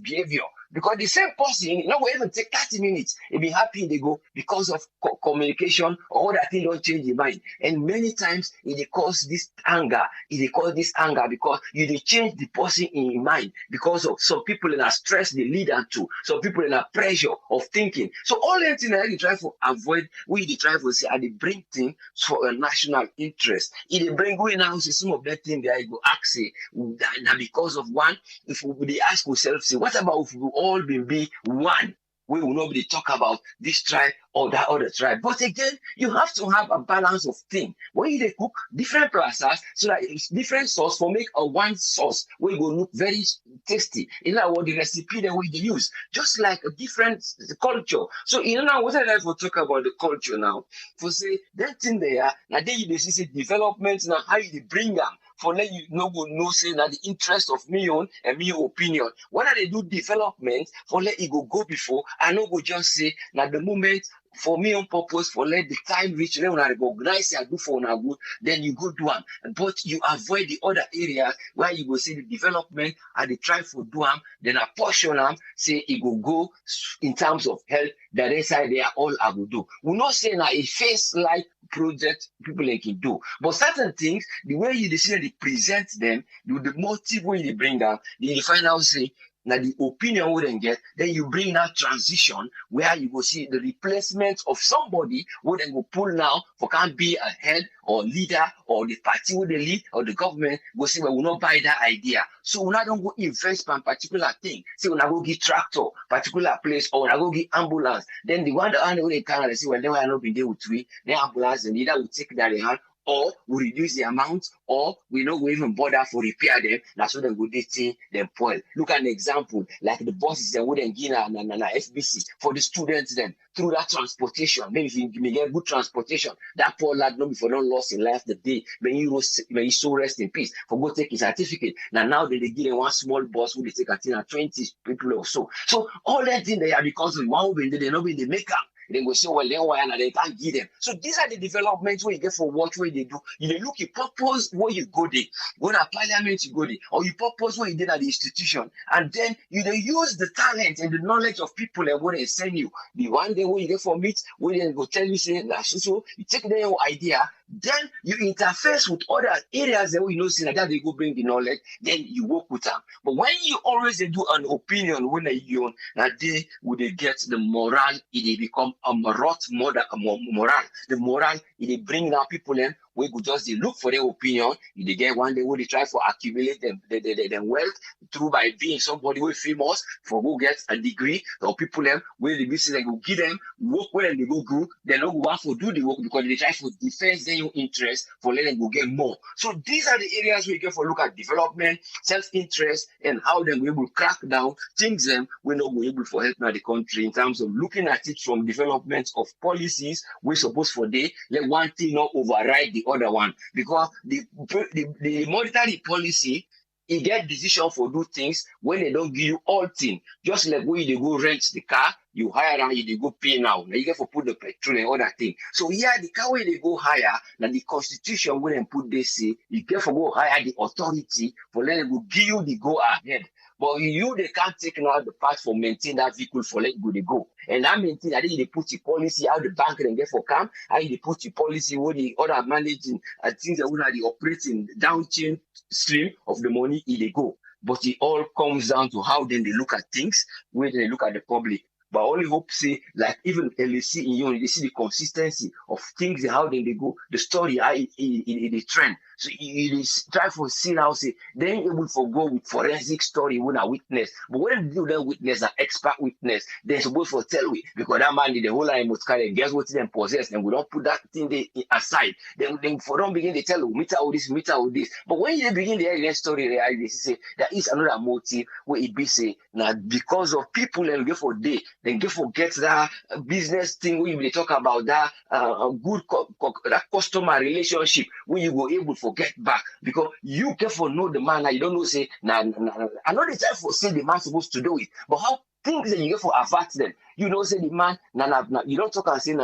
behavior. Because the same person, will even take 30 minutes. They be happy they go because of communication or that thing don't change your mind. And many times it cause this anger. Because you change the person in your mind because of some people in a stress they lead to. Some people in a pressure of thinking. So all that thing I try to avoid, we try to say, they bring things for a national interest. If they bring we now see some of that thing that I go ask say, now because of one, if we ask ourselves, say, what about if we all be one? We will not be talk about this tribe or that other tribe. But again, you have to have a balance of things. When you cook different process, so that it's different sauce for make a one sauce where it will look very tasty. In other words, the recipe that we use, just like a different culture. So now what I like to talk about the culture now, for say that thing there, now then you see development now how you bring them. For let you know say that the interest of me own and me opinion. When they do development, for let it go before, I no go just say now the moment for me on purpose, for let the time reach, then when I recognize I do for now good, then you go do them. But you avoid the other areas where you go see the development and they try for do them, then I portion them, say it go in terms of health, that inside they are all I will do. We're not saying that a face like project people can do. But certain things, the way you decide to present them, the motive when you bring them, the final say, now the opinion wouldn't get, then you bring that transition where you go see the replacement of somebody who then go pull now for can't be a head or leader or the party who they lead or the government go say, well, we'll not buy that idea. So we not don't go invest in particular thing. Say we not go get tractor, particular place, or we not go get ambulance. Then the one that they can say, well, then I not be there with we, then ambulance and either we take that in hand, or we reduce the amount, or we not even bother for repair them. That's what they go they them spoil. Look at an example, like the buses that wouldn't give na FBC for the students then through that transportation. Maybe if you may get good transportation, that poor lad no before don't lost in life the day. When you so rest in peace for go take his certificate. Now they give them one small bus who they take at 20 people or so. So all that thing they are because of one who they not be the maker. They go say, well, then why and they can't give them. So these are the developments where you get for what way they do. You look at purpose where you go there. Go to parliament, you go there. Or you purpose where you did at the institution. And then you use the talent and the knowledge of people and what they send you. The one day where you get for meet, where they go tell you, say, so you take their idea, then you interface with other areas that we know see that they go bring the knowledge, then you work with them. But when you always do an opinion when you own, that they would get the moral, it become a moral. The moral, it bring down people in, we could just look for their opinion. They get one day where they try to accumulate them wealth through by being somebody who is famous for who gets a degree, or people them where the business they go give them work when they go group, they don't want to do the work because they try to defend their interest for letting them go get more. So these are the areas we get for look at development, self-interest, and how then we will crack down things them we not be able for help now the country in terms of looking at it from development of policies. We're supposed for they let one thing not override the other one, because the monetary policy it get decision for do things when they don't give you all things. Just like when you go rent the car, you hire and you go pay now. Now you get for put the petrol and other thing. So yeah, the car where they go hire, now the constitution when they put they say you get for go hire the authority for letting go give you the go ahead. But they can't take now the part for maintain that vehicle for let go they go. And that maintain, I think they put the policy how the bank can get for camp, how they put the policy where the other managing things that would have the operating down chain stream of the money they go. but it all comes down to how then they look at things, where they look at the public. But I only hope, say, like even LAC in you, they see the consistency of things and how then they go, the story, how it trend. So it is try for see now, say, then able to go with forensic story when a witness. But when you then witness an expert witness, they're supposed to tell we because that man did the whole line must carry guess what them possess, and we don't put that thing they aside. Then for don't begin they tell you meter all this, meter all this. But when you begin the hear story, they say there is another motive where it be say now because of people and go for day, then go forget that business thing where you talk about that good that customer relationship when you go able to get back because you careful know the man you don't know say I know the time for say the man supposed to do it, but how things that you get for avert them. You know, say the man, you don't talk and say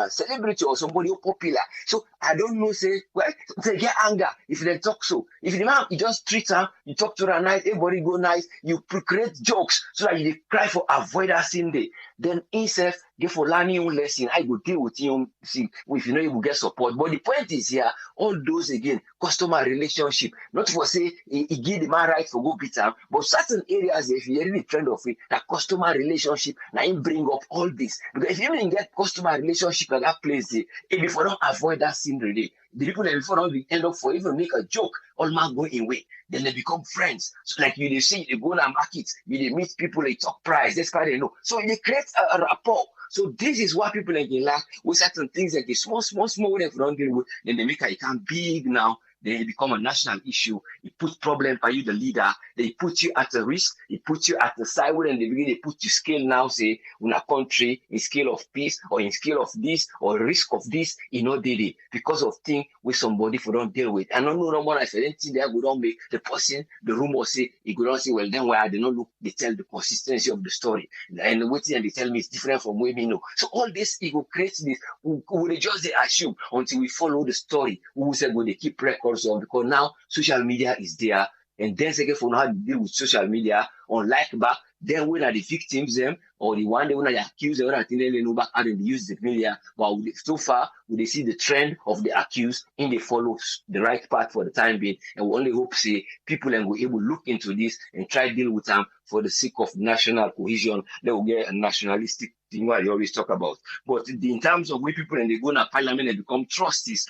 celebrity or somebody who popular. So I don't know, say, well, they get anger if they talk so. If the man, you just treat her, you talk to her nice, everybody go nice, you create jokes so that you cry for avoid that sin day. Then himself, get for learning your lesson, I go deal with you, see, if you know you will get support. But the point is here, all those again, customer relationship, not for say, he give the man right for go beat him, but certain areas, if you really trend of it, that customer relationship, now bring up all this because if you even get customer relationship at that place, if you don't avoid that scene really, the people that before don't end up for even make a joke, all man go in way, then they become friends. So like you see, they go to market, you meet people, they talk price, that's why they know. So they create a rapport. So this is what people like lack with certain things like the small when they don't deal with, then they make it become big now. They become a national issue. It puts problem for you, the leader. They put you at a risk. It puts you at the side where in the beginning they put you scale now, say, in a country, in scale of peace, or in scale of this, or risk of this, you know, did it. Because of thing with somebody for don't deal with. And no more if anything there would don't make the person, the rumor say, you could not say, well, then why they don't look, they tell the consistency of the story. And what and they tell me it's different from what we know. So all this, it will create this, we will just they assume until we follow the story. We will say, well, they keep records of because now social media is there. And then second for how to deal with social media, unlike back, then when are the victims them or the one they when are the accused, they want to they know back how they use the media. But so far, we see the trend of the accused in they follow the right path for the time being. And we only hope say people and we able to look into this and try to deal with them for the sake of national cohesion. They will get a nationalistic thing what they always talk about. But in terms of where people and they go to parliament and become trustees.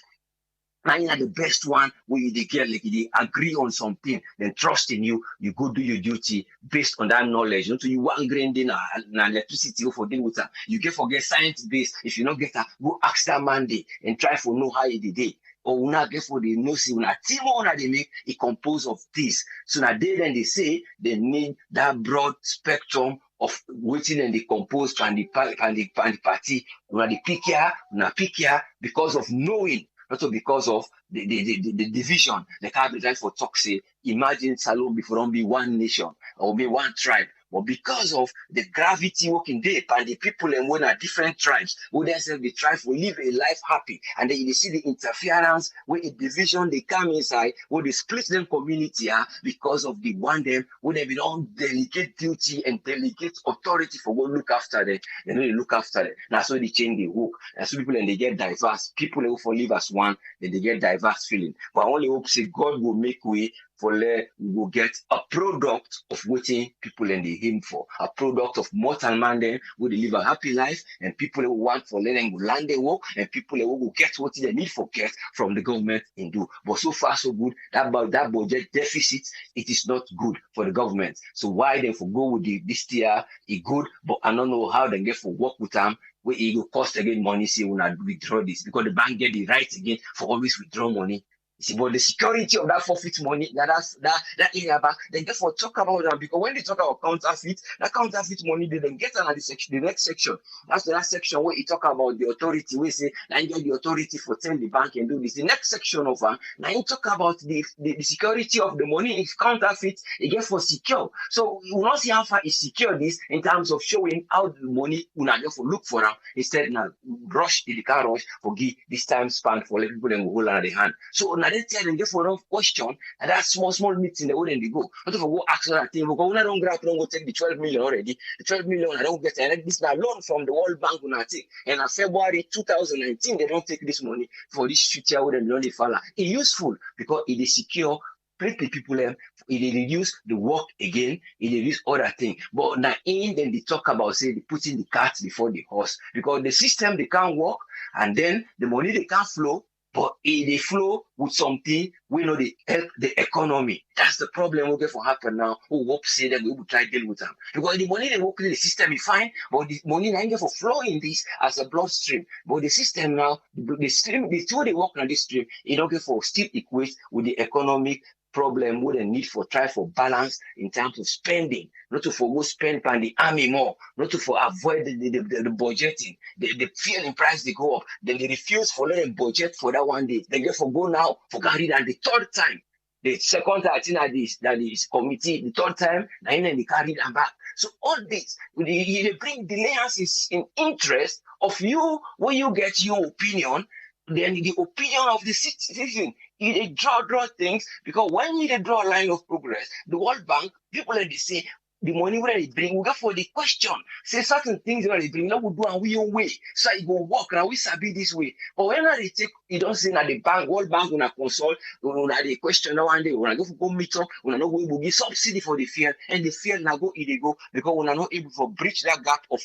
Now you are the best one where they get like they agree on something, then trust in you, you go do your duty based on that knowledge. So you want grain in electricity for deal with that. You get forget science based. If you not get that, go ask that man day and try for know how it did. Or una get for the no see una team una they make it composed of this. So now then they say they need that broad spectrum of waiting and the compose and the party, una the pick here because of knowing. Not because of the division, the capital for toxic. Imagine Salon before don't be one nation or be one tribe. But because of the gravity working there and the people and when are different tribes, who themselves the tribes will live a life happy. And then you see the interference where a division they come inside, where they split them community because of the one them, where they don't delegate duty and delegate authority for go look after them. They know they look after them. That's why they change the hook. And so people and they get diverse. People who for live as one, then they get diverse feeling. But I only hope say God will make way for we will get a product of waiting people and they aim for. A product of mortal man then will live a happy life and people who want for letting will land their work and people who will get what they need for get from the government and do. But so far so good, that budget deficit, it is not good for the government. So why they for go with this year, it good, but I don't know how they get for work with them. Where it will cost again money, say when I withdraw this because the bank get the right again for always withdraw money. See, but the security of that forfeit money, that area back, they get for talk about that because when they talk about counterfeit, that counterfeit money, they then get another section, the next section. That's the last section where you talk about the authority, we say, now you get the authority for tell the bank and do this. The next section of now you talk about the security of the money. If counterfeit, it get for secure. So you will not see how far is secure this in terms of showing how the money will not get for look for them. Instead, now rush the car rush for give this time span for let people and hold on the hand. So now they tell them get for enough question and that small meeting they wouldn't go. Not for go ask that thing because when I don't grab don't go take the 12 million already. The 12 million I don't get and this now loan from the World Bank when I take. And in February 2019 they don't take this money for this future with them only fall. It's useful because it is secure. split the people, it reduce the work again, it reduce other things. But now in then they talk about say putting the cart before the horse because the system they can't work and then the money they can't flow. But they flow with something we know they help the economy. That's the problem we get for happen now. Who hope say that we will try to deal with them. Because the money they work in the system is fine, but the money they get for flowing this as a bloodstream. But the system now, the stream, the two they work on this stream, it don't get for still equate with the economic problem with the need for try for balance in terms of spending, not to for go spend on the army more, not to for avoid the budgeting, the fuel in price they go up, then they refuse for let them budget for that one day. They get for go now for carry that the third time. The second time I think that is committee, the third time, then they carry them back. So all this, they bring delayances in interest of you when you get your opinion, then the opinion of the citizen. They draw things because when you draw a line of progress, the World Bank, people like they say, the money where they bring, we go for the question. Say certain things where they bring, now we do and we own way. So it go work and we sabi this way. But when they take, you don't say that the bank, World Bank, when I consult, when they question now one day, when I go meet up, when I know we will give subsidy for the field, and the field now go illegal because when I not able to breach that gap of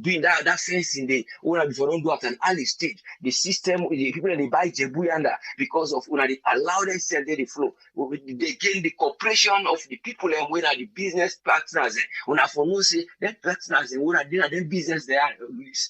doing that sense in the when I before don't do at an early stage. The system, the people that they buy Jebuyanda because of when they allow them sell they flow. They gain the cooperation of the people and when are the business partners. When I for no say them partners and when I did them business they are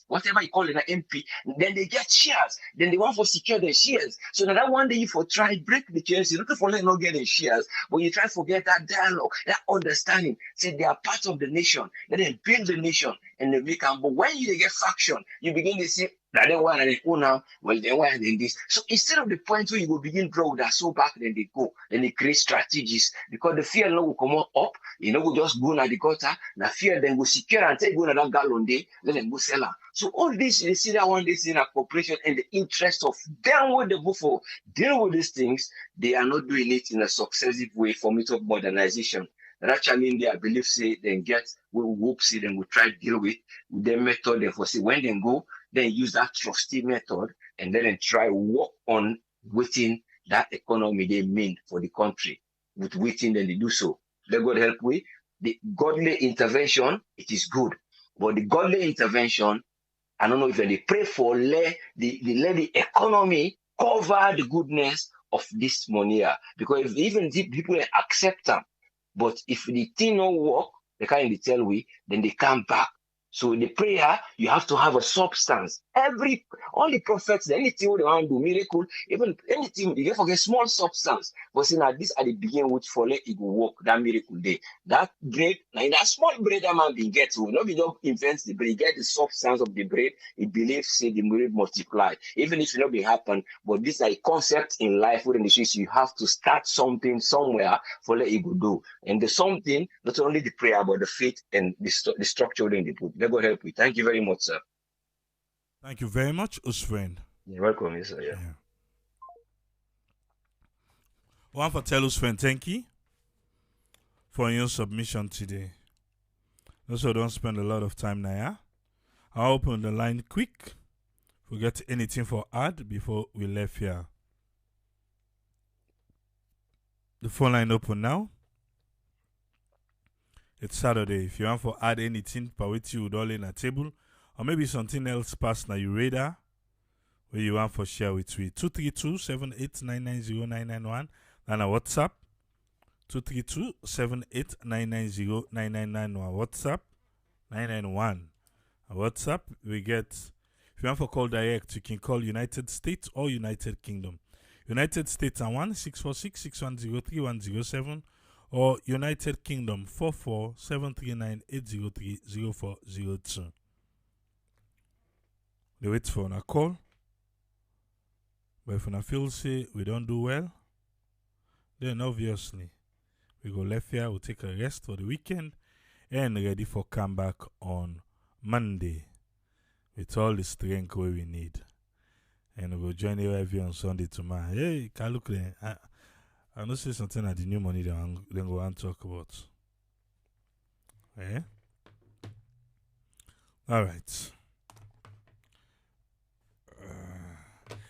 whatever you call it an MP, then they get shares. Then they want to secure their shares. So now that one day you for try break the chains, you not for let not get the shares, but you try to get that dialogue, that understanding. Say they are part of the nation. Let them build the nation and they make them. But when you get faction, you begin to see that they want and they go now, well, they want and this. So instead of the point where you will begin draw that so back, then they go, then they create strategies because the fear no will come up, you know, will just go na the gutter, the fear then go secure and take go na that gallon day, then they go sell her. So all this, you see that one, this in a cooperation and the interest of them when they go for deal with these things, they are not doing it in a successive way for method modernization. And actually, in there, I believe, say, then get, we hope, see, then we try to deal with their method, therefore, see, when they go, then use that trusty method, and then try work on within that economy they mean for the country. With within, then they do so. Let God help with the godly intervention, it is good. But the godly intervention, I don't know if they pray for, let the economy cover the goodness of this money. Because if even the people accept them, but if the thing don't work, they can't tell we, then they come back. So in the prayer, you have to have a substance. All the prophets, anything they want to do, miracle, even anything, you can forget small substance. But see now this at the beginning, which for it will work, that miracle day. That bread, now in that small bread that man be get to, nobody don't invent the bread, get the substance of the bread, it believes say the bread multiply. Even if it not be happen, but this is a concept in life within the streets, you have to start something somewhere for let it go do. And the something, not only the prayer, but the faith and the structure within the book. Let God help you. Thank you very much, sir. Thank you very much, Usfriend. You're welcome, yes, sir. Yeah. One for tell Usfriend, thank you for your submission today. Also, don't spend a lot of time now. Yeah? I'll open the line quick. Forget anything for ad before we left here. The phone line open now. It's Saturday. If you want to add anything, with you with all in a table, or maybe something else past na your radar, where you want for share with me. 232-78990-991. And a WhatsApp. 232-78990-9991. WhatsApp 991. A WhatsApp we get. If you want to call direct, you can call United States or United Kingdom. United States are 1-646-610-3107. Or United Kingdom 44-739-803-0402. They wait for a call. But if I feel say we don't do well, then obviously we go left here, we'll take a rest for the weekend and ready for comeback on Monday with all the strength we need. And we'll join you on Sunday tomorrow. Hey, can look there. I know say something at the new money then go and talk about. Eh? All right.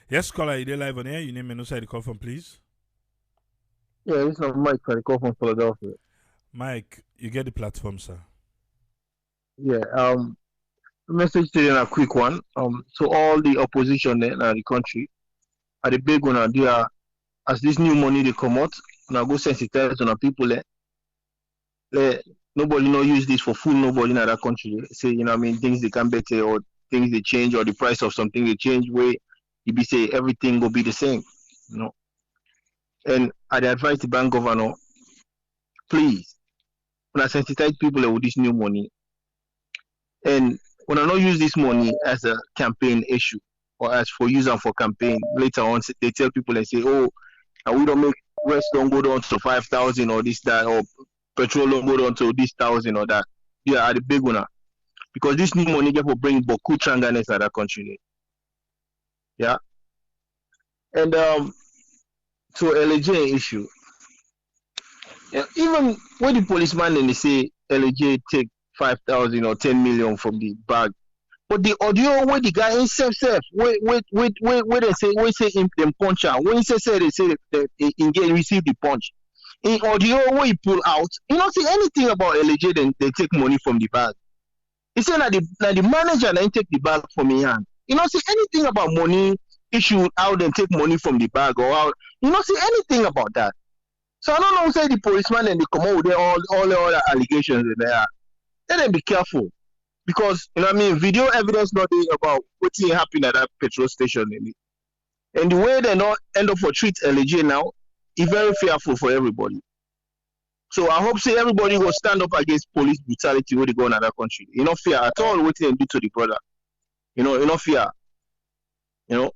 Yes, caller, you there live on air. You name and no side to call from, please. Yeah, this is Mike. I call from Philadelphia. Mike, you get the platform, sir. Yeah. Message today a quick one. So all the opposition in the country are the big one. They are as this new money they come out. Now go sensitize on the people. Like, nobody no use this for food. Nobody in that country say you know what I mean things they can better or things they change or the price of something they change. Where you be say everything will be the same. You know. And I advise the bank governor, please, when I sensitize people with this new money. And when I not use this money as a campaign issue or as for use and for campaign, later on they tell people and say, oh, and we don't make rest don't go down to 5,000 or this that or petrol don't go down to this thousand or that. Yeah, are the big one because this new money get for bring Boku Tranganes at that country. Yeah, and so LAJ issue. Yeah, even when the policeman and they say LAJ take 5,000 or 10 million from the bag. But the audio where the guy himself where they say him them punch out. When he say they say that in game receive the punch. In audio where he pull out, you don't see anything about LJ then they take money from the bag. He said that the manager then take the bag from me hand. You don't see anything about money issue how they take money from the bag or how you don't see anything about that. So I don't know say the policeman and they come out with all the other allegations in there. Let them be careful. Because you know what I mean, video evidence not about what's happening at that petrol station, and the way they not end up for treat LJ now, is very fearful for everybody. So I hope say everybody will stand up against police brutality where they go in that country. You know fear at all what they do to the brother. You know fear. You know,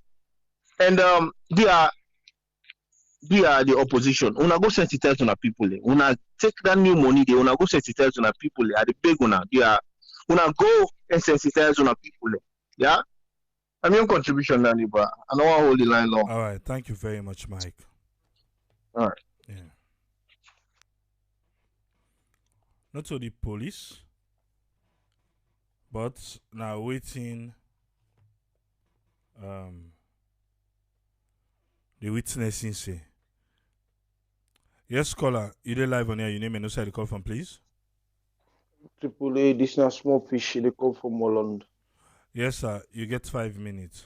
and they are the opposition. Una go sensitize on the people. Una take that new money. They una go sensitize on the people. Are the big una. They are una go and sensitize on the people. Yeah. I'm your contribution, Nanny, but I don't want to hold the line long. All right. Thank you very much, Mike. All right. Yeah. Not to the police, but now waiting the witnessing say. Yes, caller, you dey live on here. Your name and also the call from, please. Triple A, this na small fish. They come from Holland. Yes, sir. You get 5 minutes.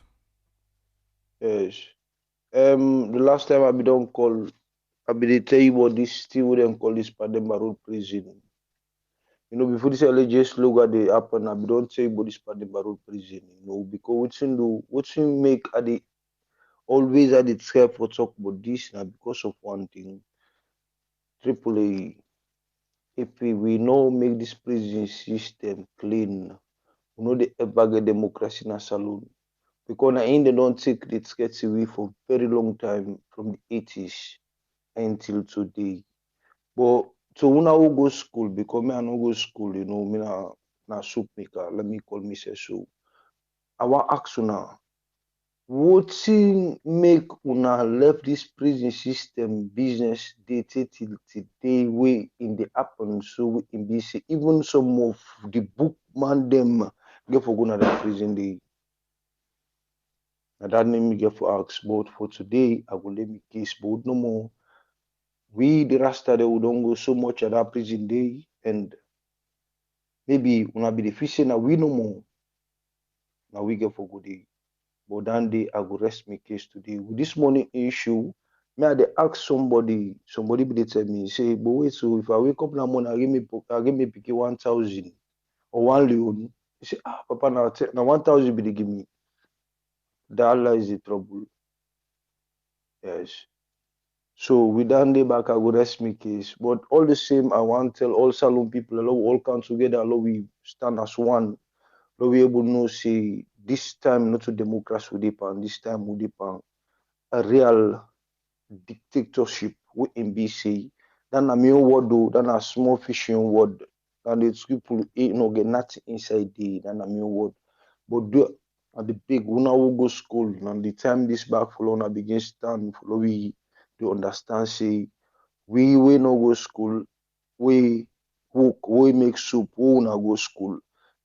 Yes. The last time I be don't call, I be they tell you about this still wouldn't call this Pademba Road prison. You know, before this LJ slogan they happen, I be don't tell you about this Pademba Road prison. You know, because what's in make at the always at the try for talk about this now because of one thing. Triple A, if we know make this prison system clean, we know the ever get democracy in a saloon. Because na in they don't take the sketch away for very long time from the 80s until today. But so when I will go school, because me I no go school, you know, me na soup maker, let me call myself so. I want ask una, what make una left this prison system business day till today way in the happen so in be say even some of the book man them get for go na the prison day. Now that name me get for ask, but for today I will let me case but no more. We the rasta they we don't go so much at that prison day and maybe una be the fish now we no more. Now we get for good day. But that day I will rest my case today. With this money issue, may I dey ask somebody be they tell me, say, but wait, so if I wake up now morning, I give me pick 1,000 or 1 million. You say, ah, Papa, now 1,000 be they give me. That lies the trouble. Yes. So with that day back, I will rest my case. But all the same, I want to tell all saloon people, allow all come together, allow we stand as one. Allow we able to know, say, this time not to democracy with depend, this time we depend a real dictatorship with NBC. Then a mere word though, then a small fishing word. And it's people no get nothing inside the then a mere word. But do at the big una will go school and the time this back for una begin stand for we to understand say we no go school, we cook, we make soup, we una go school.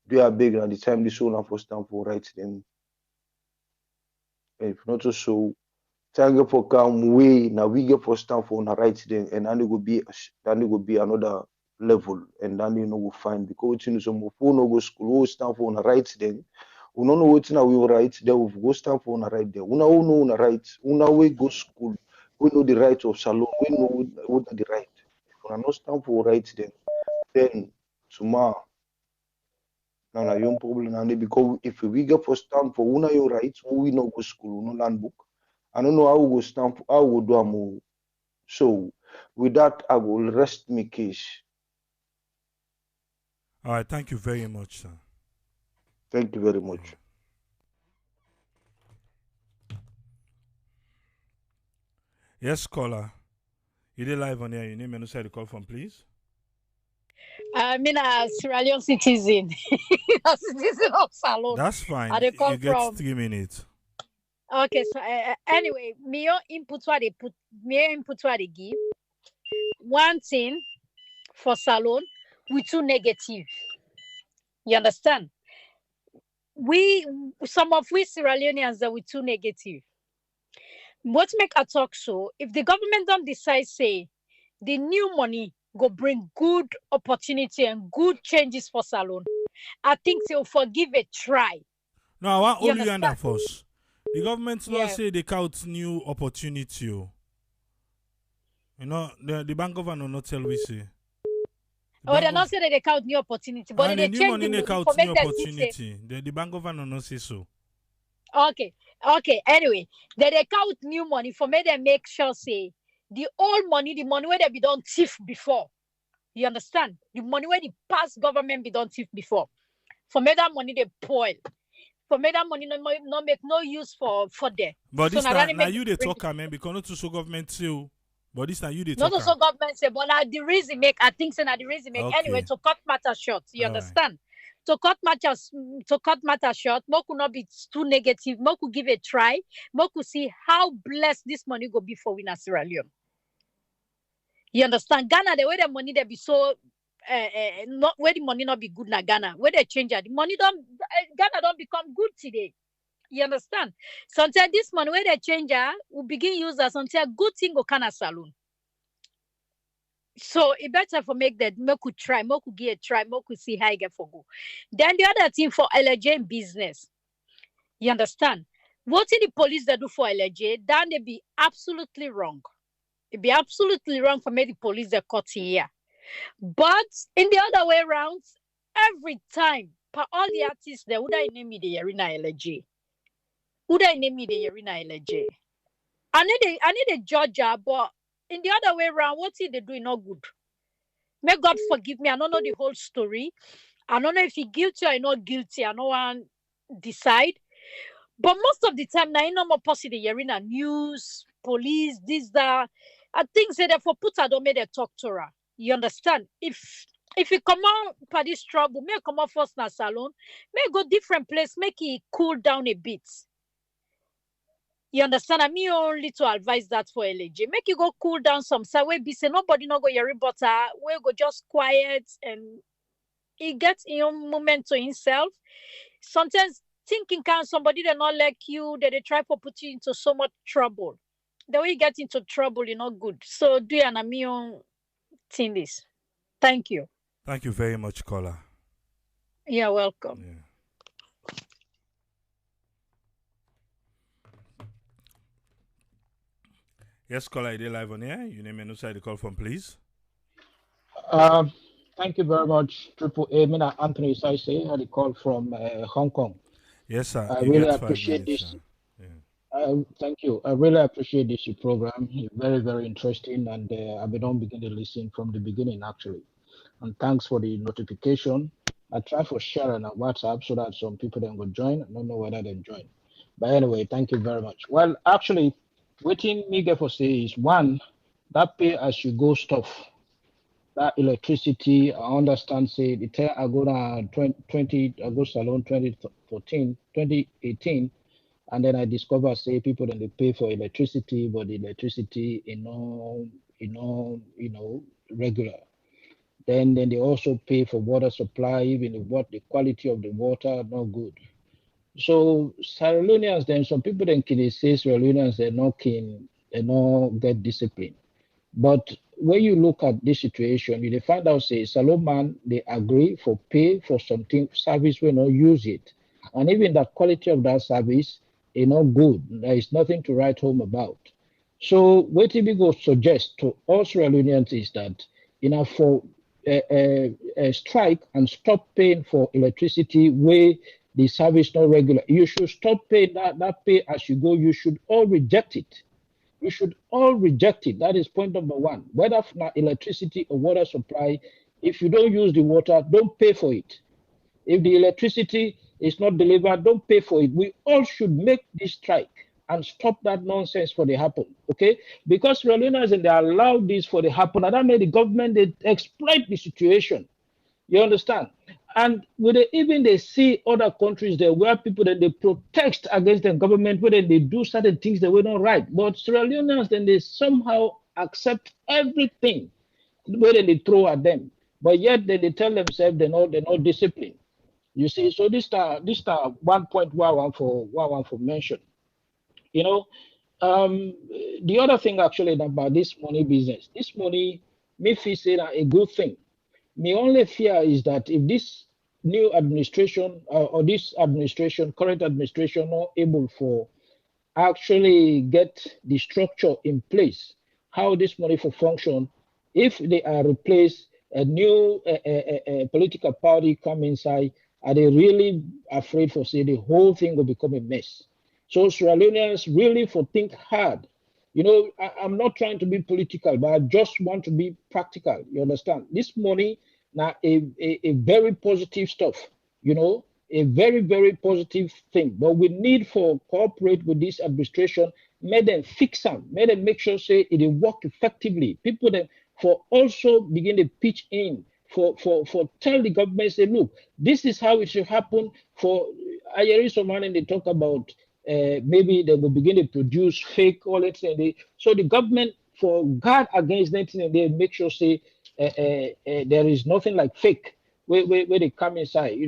Do are big at the time this una for stand for right then. If not so Thank for come way now we get for stand for on the right thing and then it will be another level and then you know we'll find because you know some phone no go school we stand for on the right thing. We don't know what now we right there we go stand for on the right there. We know on the right, we know we go school, we know the right of salon, we know what are the right. If we not stand for right then tomorrow now na young problem and because if we get for stand for una your rights, we no go school, no land book. I don't know how we go stand for how we do am. So with that, I will rest my case. All right, thank you very much, sir. Thank you very much. Yes, caller. You did live on here. Your name and who the call from, please. I mean, a Sierra Leone citizen, a citizen of Salon. That's fine. They come You get from. 3 minutes. Okay, so anyway, me your input what they put, me your input what they give. One thing for Salon, we too negative. You understand? Some of we Sierra Leoneans that we too negative. What make a talk so? If the government don't decide, say, the new money go bring good opportunity and good changes for Salon, I think they'll forgive a try. No, I want You all you under understand? first. The government not say they count new opportunity. You know, the bank governor not tell we say. They're not saying that they count new opportunity, but and they the new change money the they money count for new make them see say, opportunity. The bank governor not say so. okay. Anyway, they count new money for make them make sure say the old money, the money where they be done thief before. You understand? The money where the past government be done thief before. For make that money they spoil. For make that money not make no use for them. But So this now make you they talk, man, because not to show government too. But this now you they not talk. also government say, but now the reason make I think so now the reason make Okay. anyway to cut matter short. You All understand? To cut matter short, more could not be too negative. More could give a try. More could see how blessed this money go be for we in Sierra Leone. You understand? Ghana, the way the money they be so not where the money not be good na Ghana. Where they change it, the money don't Ghana don't become good today. You understand? Sometimes this money where they change will begin use as sometimes good thing go kind of saloon. So it better for make that make could try, make could get a try, make could see how I get for go. Then the other thing for LaJ business, you understand? What in the police they do for LaJ, then they be absolutely wrong. It be absolutely wrong for me the police they caught here. But in the other way around, every time, for all the artists they would I name me the arena LaJ. Would I name me the arena LaJ? I need a judge, but in the other way around, what they doing not good. May God forgive me. I don't know the whole story. I don't know if he guilty or not guilty. I don't want to decide. But most of the time, now no more possible hearing a news, police, this, that. I think say therefore put I don't make a talk to her. You understand? If you come out for this trouble, may come out first in a salon, may go different place, make it cool down a bit. You understand? I mean only to advise that for LaJ. Make you go cool down some side where be say nobody not go your butter, where go just quiet and he gets in your moment to himself. Sometimes thinking can somebody that not like you, that they try to put you into so much trouble. The way you get into trouble, you're not good. So do you and Amion think this? Thank you. Thank you very much, caller. You're welcome. Yeah. Yes, caller, you live on here. Your name and who the call from, please. Thank you very much, Triple A. Mina Anthony Saise, had a call from Hong Kong. Yes, sir. I you really get appreciate 5 minutes, this. sir. Yeah. Thank you. I really appreciate this program. It's very, very interesting, and I've been on beginning to listen from the beginning, actually. And thanks for the notification. I try for sharing on WhatsApp so that some people then will join. I don't know whether they join. But anyway, thank you very much. Well, actually, waiting me get for say is one, that pay as you go stuff. That electricity, I understand, say, the time I go down 20 I go salon 2014, 2018, and then I discover, say, people then they pay for electricity, but the electricity regular. Then they also pay for water supply, even if what the quality of the water not good. So Sierra Leoneans, then some people then can say Sierra Leoneans they're not keen, they not get discipline. But when you look at this situation, you find out say Salomon they agree for pay for something service will not use it, and even the quality of that service is not good. There is nothing to write home about. So what we go suggest to all Sierra Leoneans is that for a strike and stop paying for electricity where the service not regular. You should stop paying that pay as you go. You should all reject it. We should all reject it. That is point number one. Whether for electricity or water supply, if you don't use the water, don't pay for it. If the electricity is not delivered, don't pay for it. We all should make this strike and stop that nonsense for the happen. Okay? Because Rollinas and they allow this for the happen, and that made the government they exploit the situation. You understand? And when even they see other countries there where people then they protest against the government, where they do certain things that were not right. But Sierra Leoneans then they somehow accept everything where they throw at them. But yet they tell themselves they're not disciplined. You see, so this 1 point one for mention. You know, um, the other thing actually about this money business, this money, me feel say that a good thing. My only fear is that if this new administration or this administration, current administration, not able for actually get the structure in place, how this money for function, if they are replaced, a new political party come inside, are they really afraid for say the whole thing will become a mess? So Sierra Leoneans really for think hard. I'm not trying to be political, but I just want to be practical. You understand? This money now a very positive stuff. You know, a very, very positive thing. But we need for cooperate with this administration, make them fix them, make them make sure say it will work effectively. People then for also begin to pitch in for tell the government say, look, this is how it should happen. For I hear someone and they talk about maybe they will begin to produce fake all that and so the government for guard against that and they make sure say there is nothing like fake where they come inside.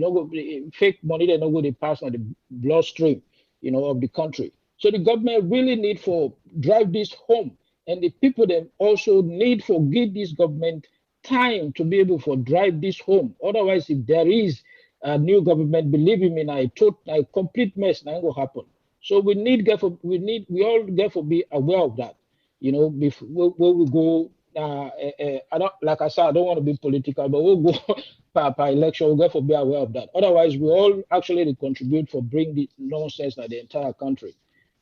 Fake money they not go they pass on the bloodstream, of the country. So the government really need for drive this home, and the people then also need for give this government time to be able to drive this home. Otherwise, if there is a new government, believe me, a complete mess now will happen. So we all therefore be aware of that. Before when we go. I don't like I said I don't want to be political, but we'll go per election. We'll therefore be aware of that. Otherwise, we all actually contribute for bring the nonsense to the entire country.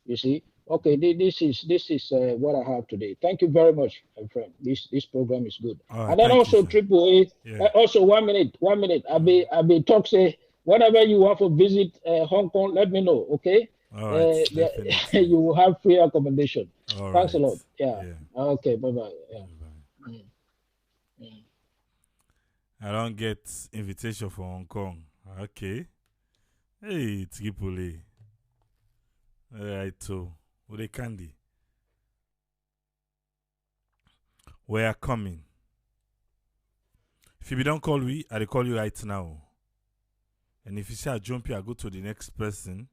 You see. Okay, this is what I have today. Thank you very much, my friend. This program is good. All right, And then thank you, also sir. Triple A. Yeah. Also 1 minute. I be talk say whatever you want for visit Hong Kong, let me know. Okay. All right, definitely. You will have free accommodation. All Thanks a right. lot. Yeah. Yeah. Okay. Bye bye. Yeah. Bye-bye. Mm, mm. I don't get invitation for Hong Kong. Okay. Hey, Tripoli. All right, so with the candy. We are coming. If you don't call we, I will call you right now. And if you say I jump you, I go to the next person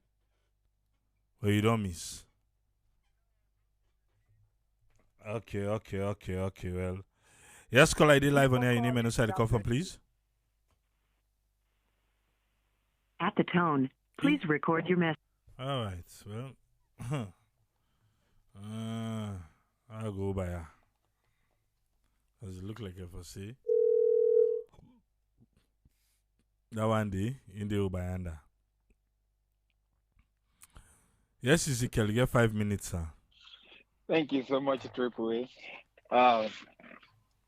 where you don't miss. Okay. Well, yes, call ID live on air. Your name and inside the call from, please. At the tone, please record your message. All right. Well, I'll go by her. Does it look like a for say? That one day in the Ubayanda. Yes, Ezekiel, you get 5 minutes, sir. Thank you so much, Triple A.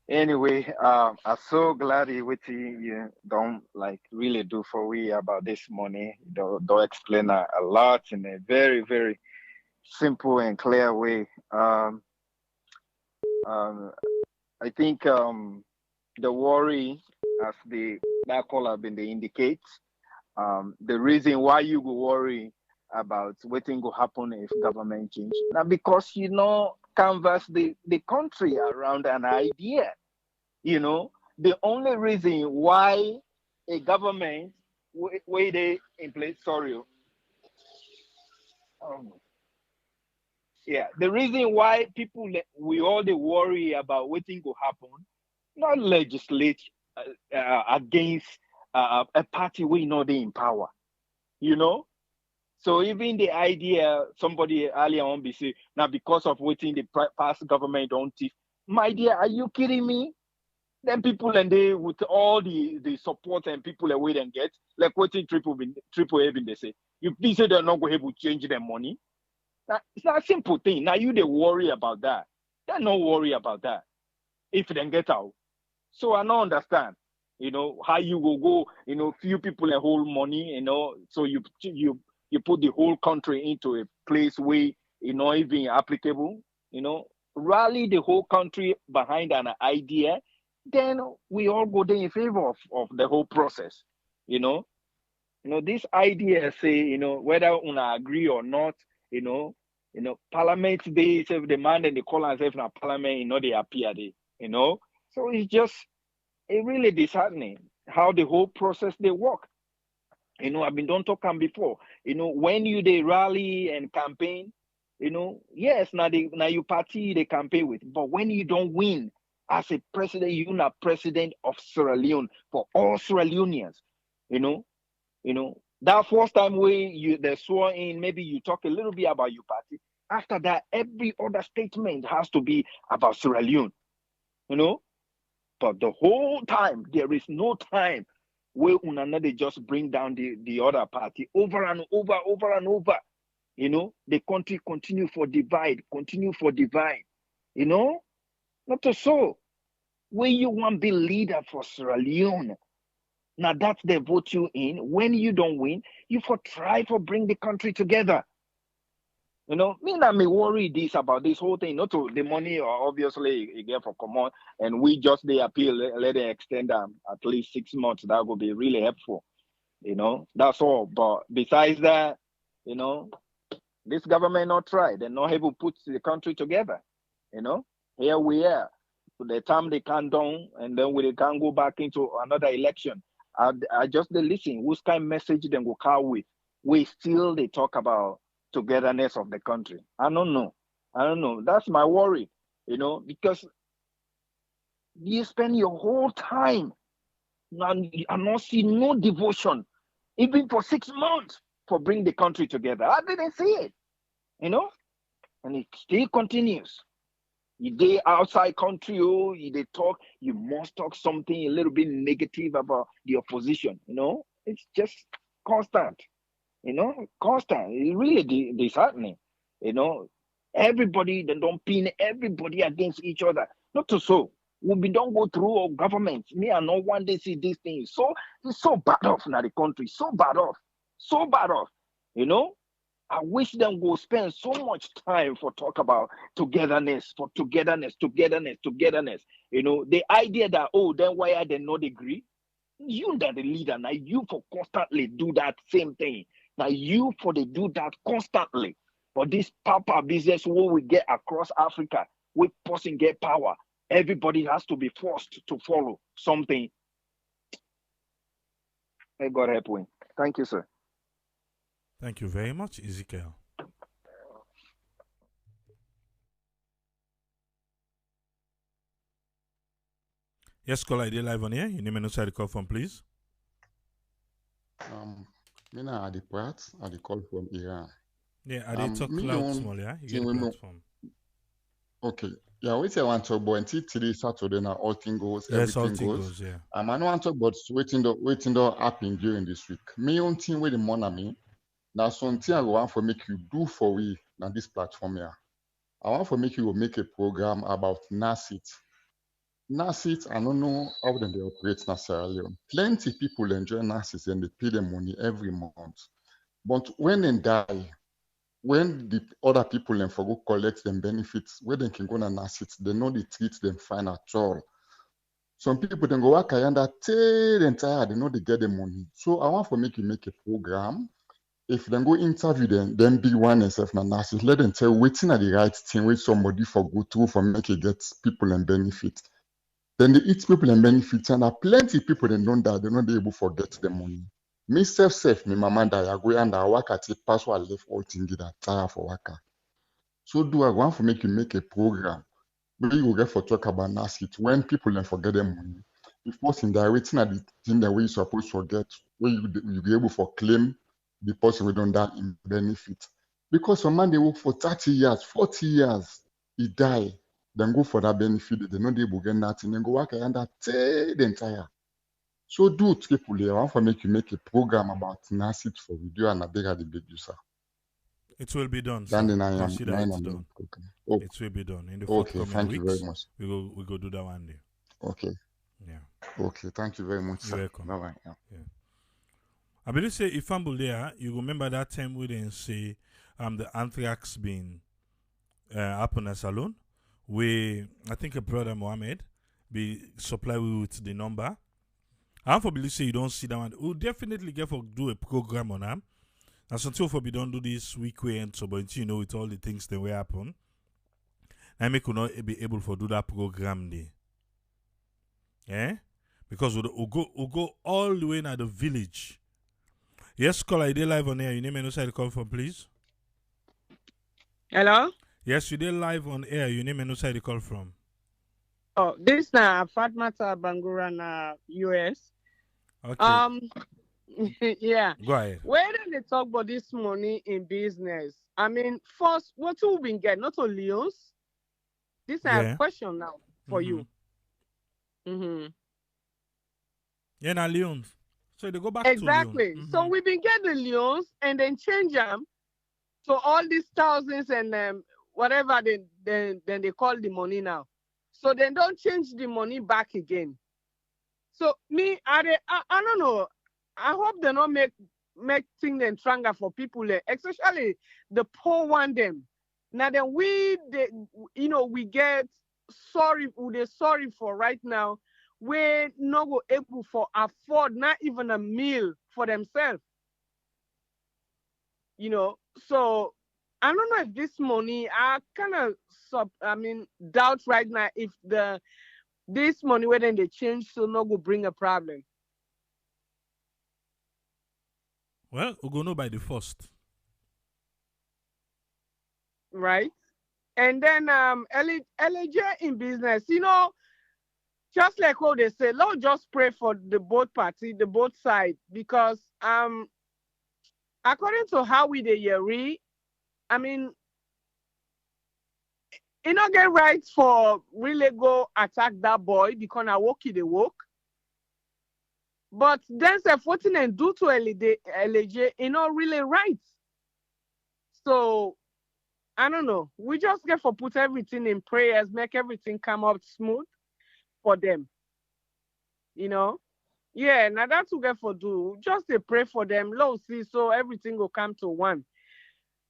Anyway, I'm so glad you don't like really do for we about this money. Don't explain a lot in a very, very simple and clear way. I think the worry, as that caller been they indicate, the reason why you go worry about what will happen if government change. Now because canvas the country around an idea. The only reason why a government where they in place, sorry, Um, yeah, the reason why people we all they worry about waiting to happen, not legislate against a party we know they in power. You know, so even the idea somebody earlier on be say now because of waiting the past government don't teach. My dear, are you kidding me? Then people and they with all the support and people away and get like waiting triple A been they say. You please say they're not going to change their money. Now, it's not a simple thing. Now you they worry about that. They're not worry about that if they get out. So I don't understand, how you will go, few people and hold money, so you put the whole country into a place where even applicable, rally the whole country behind an idea, then we all go there in favor of the whole process, you know. This idea say, whether una agree or not, Parliament they if the man and the call and say na Parliament, they appear there, So it's just it really disheartening how the whole process they work. I've been done talking before. When you they rally and campaign, yes, now you party they campaign with, but when you don't win as a president, you're not president of Sierra Leone for all Sierra Leoneans. That first time where they swore in, maybe you talk a little bit about your party. After that, every other statement has to be about Sierra Leone. But the whole time, there is no time where they just bring down the other party over and over. The country continue for divide. Not so. Where you want to be leader for Sierra Leone. Now that's they vote you in. When you don't win, you for try for bring the country together. Me not me worry this about this whole thing. Not to the money, or obviously again for common, and we just they appeal, let them extend them at least 6 months. That would be really helpful. That's all. But besides that, this government not try. They're not able to put the country together. Here we are. So the time they can't down, and then we can go back into another election. I just they listen. Whose kind of message then go call with? We still they talk about togetherness of the country. I don't know. That's my worry, because you spend your whole time and not see no devotion, even for 6 months, for bring the country together. I didn't see it, and it still continues. You they outside country, they talk, you must talk something a little bit negative about the opposition, It's just constant. Constant. It's really disheartening. Everybody, they don't pin everybody against each other. Not to so. We don't go through our government. Me, I know one day see this thing. It's so bad off in the country. So bad off. I wish them go spend so much time for talk about togetherness. The idea that, then why are they not agree? You that the leader, now you for constantly do that same thing. Now you for they do that constantly. But this papa business where we get across Africa, we person get power. Everybody has to be forced to follow something. May God help we. Thank you, sir. Thank you very much, Ezekiel. Yes, caller, ID live on here. Your name and outside the call from, please. Me na the part, I the call from Iran. Yeah, I did talk loud small, yeah? You get the platform. Okay. Yeah, we say I want to talk about until today, Saturday, now all things goes, Yes, all everything things goes. yeah. I don't want to talk about waiting to happen during this week. Me own thing with the money me. That's something I want for make you do for we on this platform here. I want for make you make a program about NASIT. NASIT, I don't know how they operate in Sierra Leone. Plenty people enjoy NASIT and they pay them money every month. But when they die, when the other people and for go collect them benefits, where they can go to NASIT, they know they treat them fine at all. Some people then go work and till the entire, they know they get the money. So I want for make you make a program. If they go interview them, then be one and self NASIT, let them tell waiting at the right thing with somebody for go through for make it get people and benefit. Then they eat people and benefits, and there are plenty of people that don't die, they're not able to get the money. Me self, me mama die, I go and I work at it, pass what I left all thing that tire for worker. So do I want to make you make a program where you go get for talk about NASIT when people then forget them money. If person die waiting at the thing that way you supposed to forget, where you be able for claim the person we don't die in benefit. Because some man they work for 30 years, 40 years, he die, then go for that benefit, they know they will get nothing, then go work around that the entire. So do people here, I want to make you make a program about NASIT for video and a bigger the big user. It will be done, Then sir. I am Consider it done. program. Oh, It will be done in the okay, forthcoming thank you very weeks. much. We go do that one day. Okay. Yeah. Okay, thank you very much, You're sir. welcome. Bye-bye. Yeah. I believe say if I'm there, you remember that time we didn't say the anthrax being happen as alone. I think a brother Mohammed be supply we with the number. I for believe say you don't see that one. We'll definitely get for do a program on them. And until for we don't do this weekend, so but you know with all the things that will happen. I make you not be able to do that program there. Yeah? Because we'll go all the way to the village. Yes, caller, you did live on air. Your name and who side call from, please. Hello? Yes, you did live on air. Your name and who side call from. Oh, this na Fatmata Bangura na US. Okay. Yeah. Go ahead. Where did they talk about this money in business? I mean, first, what you been get? Not only us. This is a question now for you. Mm-hmm. Yeah, now Leons. So they go back exactly. to Leons. So we've been getting the Leons and then change them. So all these thousands and whatever then they call the money now. So they don't change the money back again. So me, I don't know. I hope they don't make things and stronger for people, especially the poor one them. Now then we get sorry for right now. We're not able to afford not even a meal for themselves. So I don't know if this money, I kind of doubt right now if this money when they change so not go bring a problem. Well, we'll go know by the first. Right? And then LaJ in business, just like how they say, let's just pray for the both party, the both side, because according to how we the hear, I mean, it not get right for really go attack that boy because I walk the walk. But then say what and do to LaJ, it not really right. So I don't know. We just get for put everything in prayers, make everything come out smooth for them. Yeah, now that's what we get for do. Just to pray for them, low see, so everything will come to one.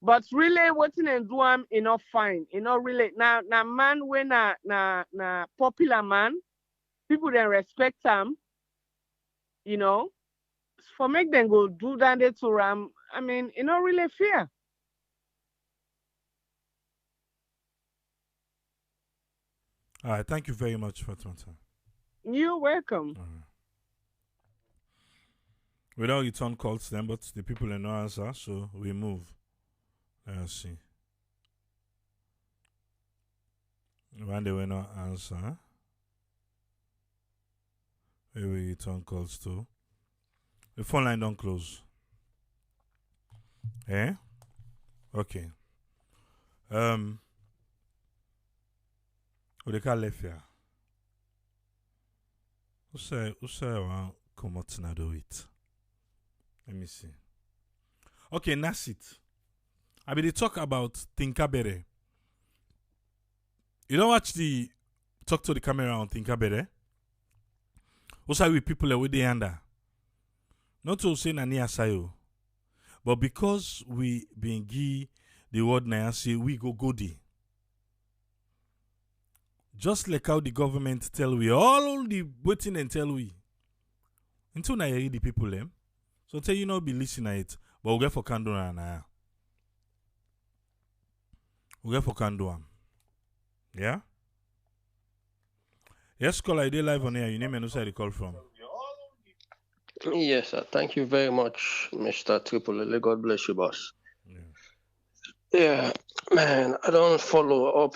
But really, waiting and do enough fine. Really now man when na popular man, people then respect him. For make them go do that to ram. I mean, really fair. All right, thank you very much, Fatmata. You're welcome. Without return calls them, but the people are no answer, so we move. Let's see. When they will not answer, we will return calls too. The phone line don't close. Eh? Okay. What they call left here? Who say come out to do it? Let me see. Okay, that's it. I mean, they talk about Thinkabere. You don't watch the talk to the camera on Thinkabere. Also, with people with the under. Not to say Nani Asayo, but because we being give the word na say we go there. Just like how the government tell we all the waiting and tell we. Until I hear the people them. So tell you not be listening it, but we'll get for candle and we'll get for candle. Yeah? Yes, call I did live on air. Your name and who side you call from? Yes, sir. Thank you very much, Mr. Triple. God bless you, boss. Yeah, man, I don't follow up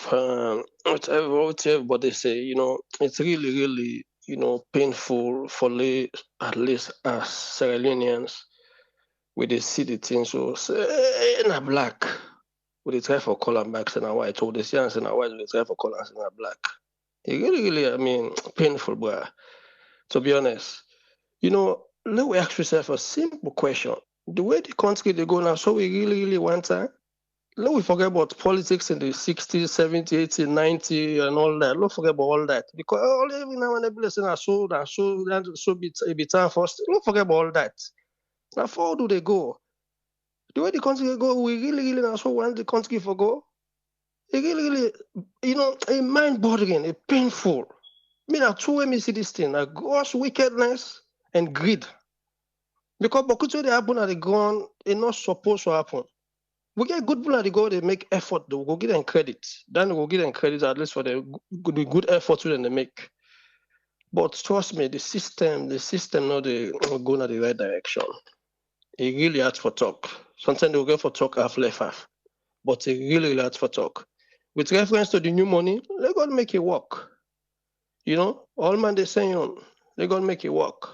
with what everybody say. It's really, really, painful for at least us Sierra Leoneans with the see the thing. So, in a black, we dey try for color backs and a white. So, the see and a white, we dey try for colors in a black. It really, really, I mean, painful, bro. To be honest, let me ask yourself a simple question. The way the country they go now, so we really, really want time. Let we forget about politics in the 60s, 70s, 80s, 90s, and all that. Don't forget about all that. Because every now and then, blessing are so be time first. Don't forget about all that. Now, how do they go? The way the country they go, we really, really now so want the country for go. It really, really, a mind-boggling, a painful. I mean, two way me see this thing, gross wickedness and greed. Because Bokuto they happen at the ground, it's not supposed to happen. We get good people at the go, they make effort, they will go give them credit. Then we'll give them credit at least for the good effort that they make. But trust me, the system not they go in the right direction. It really hard for talk. Sometimes they will get for talk half left half. But it really, really hard for talk. With reference to the new money, let God make it work. All man they say on, let God make it work.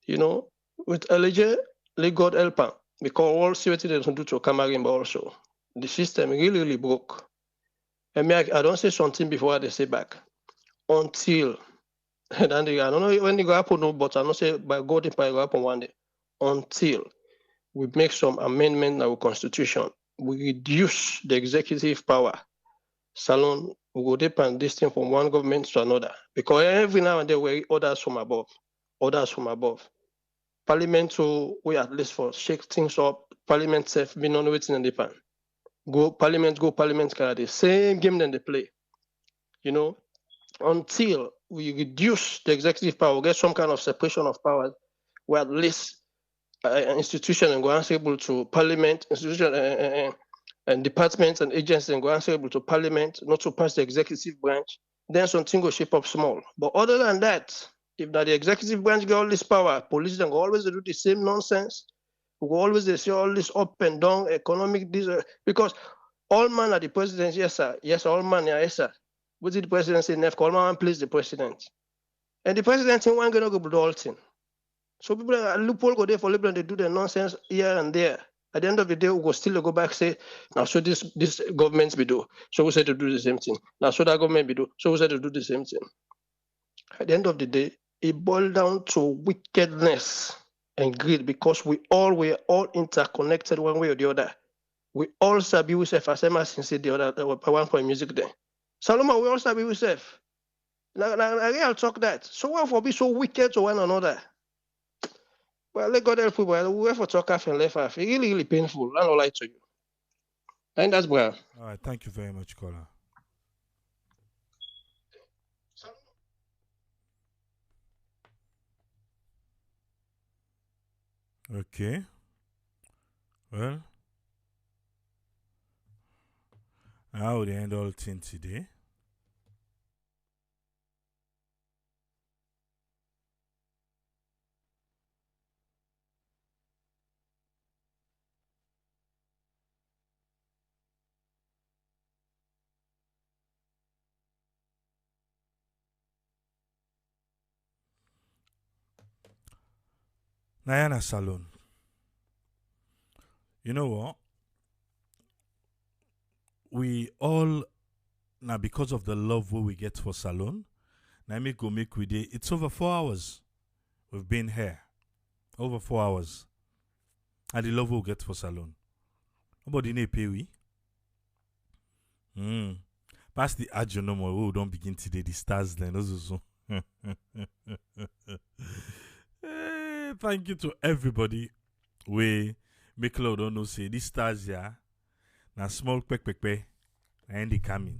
With LaJ, let God help him. Because all security they don't do to Cameroon also. The system really, really broke. I mean, I don't say something before they say back. Until, and then I don't know when it go happen, no, but I don't say by God if it go happen one day. Until we make some amendment in our constitution, we reduce the executive power. Salon, we go depend this thing from one government to another. Because every now and then we orders from above. Parliament to we at least for shake things up. Parliament self be non waiting in the pan. Go parliament, kind the same game then they play. Until we reduce the executive power, get some kind of separation of powers, where at least an institution and go answerable to parliament, institution and departments and agencies and go answerable to parliament, not to pass the executive branch, then something will shape up small. But other than that, if that the executive branch get all this power, police then go always do the same nonsense. We go always they see all this up and down economic because all man are the president, yes sir. Yes, all man, yes sir. What did the president say? All man please the president. And the president in one gonna go do the whole thing. So people loophole go there for liberal, they do the nonsense here and there. At the end of the day, we will still go back say, now so this government be do. So we say to do the same thing. Now so that government be do. So we say to do the same thing. At the end of the day, it boils down to wickedness and greed because we are all interconnected one way or the other. We all sabi we self as Emerson said the other one point music there. Saloma, we all sabi we self. I'll talk that. So why for be so wicked to one another? Well, let God help you, but we for talk half and left half. It's really, really painful. I don't lie to you. And that's well. All right, thank you very much, caller. Okay. Well, how we end all thing today. Nayana Salon. You know what? We all now because of the love we get for Salon, now make go make we day. It's over 4 hours. We've been here. Over 4 hours. And the love we get for Salon. Nobody need pay we. Pass the ad no more. We don't begin today. The stars then. Thank you to everybody. We make Lord don't know say these stars here. Now small peck and they coming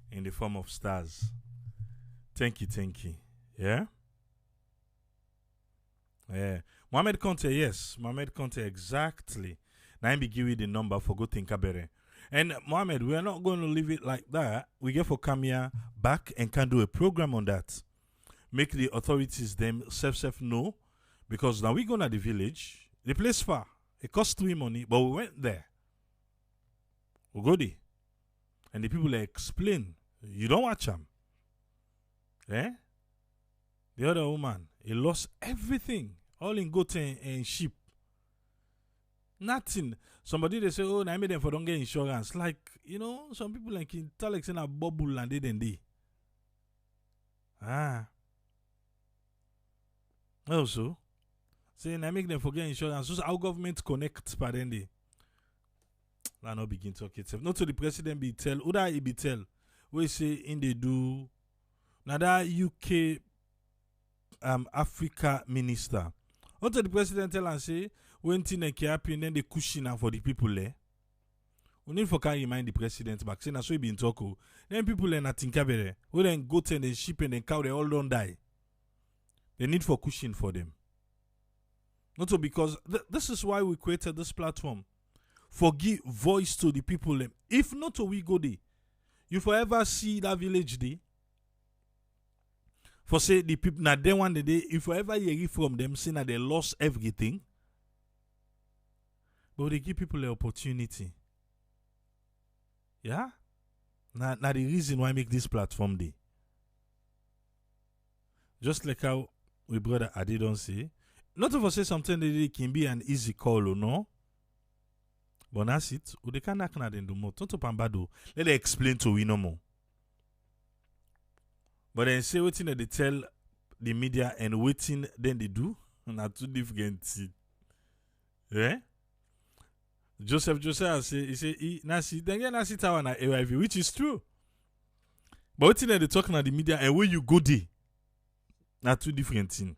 in the form of stars. Thank you. Yeah? Yeah. Mohamed Conte, yes. Mohamed Conte, exactly. Now I be give you the number for go think better. And Mohamed, we are not going to leave it like that. We get for Kamia back and can do a program on that. Make the authorities them self know Because now we go to the village, the place far. It cost we money, but we went there. We go there. And the people explain. You don't watch them. Eh? The other woman, he lost everything. All in goat and sheep. Nothing. Somebody they say, oh, I made them for don't get insurance. Like, some people like in tell like saying a bubble and they. Also, saying I make them forget insurance. So our government connect by then they. I not begin talk itself. Not to the president be tell. Who that he be tell? We say in they do. Now that UK Africa minister. Not to the president tell and say when thing can happen then they cushion for the people there. We need for can remind the president back. Say na so he been talk. Then people there not think about it. We then goat and then sheep and then cow they all don't die. They need for cushion for them. Not so because this is why we created this platform. For give voice to the people. If not, we go there. You forever see that village there. For say the people now they one day, if forever hear from them, say that they lost everything. But they give people the opportunity. Yeah? Now the reason why I make this platform day. Just like how we brother Adi don't say. Not of us say something that it can be an easy call or no. But that's it. They can't knock na den do more. Don't pambado. Let them explain to we no more. But then say what they tell the media and waiting then they do. Not two different things. Yeah? Joseph say nasi then get nasi tower na AIV, which is true. But what they talking at the media and when you go there, not two different things.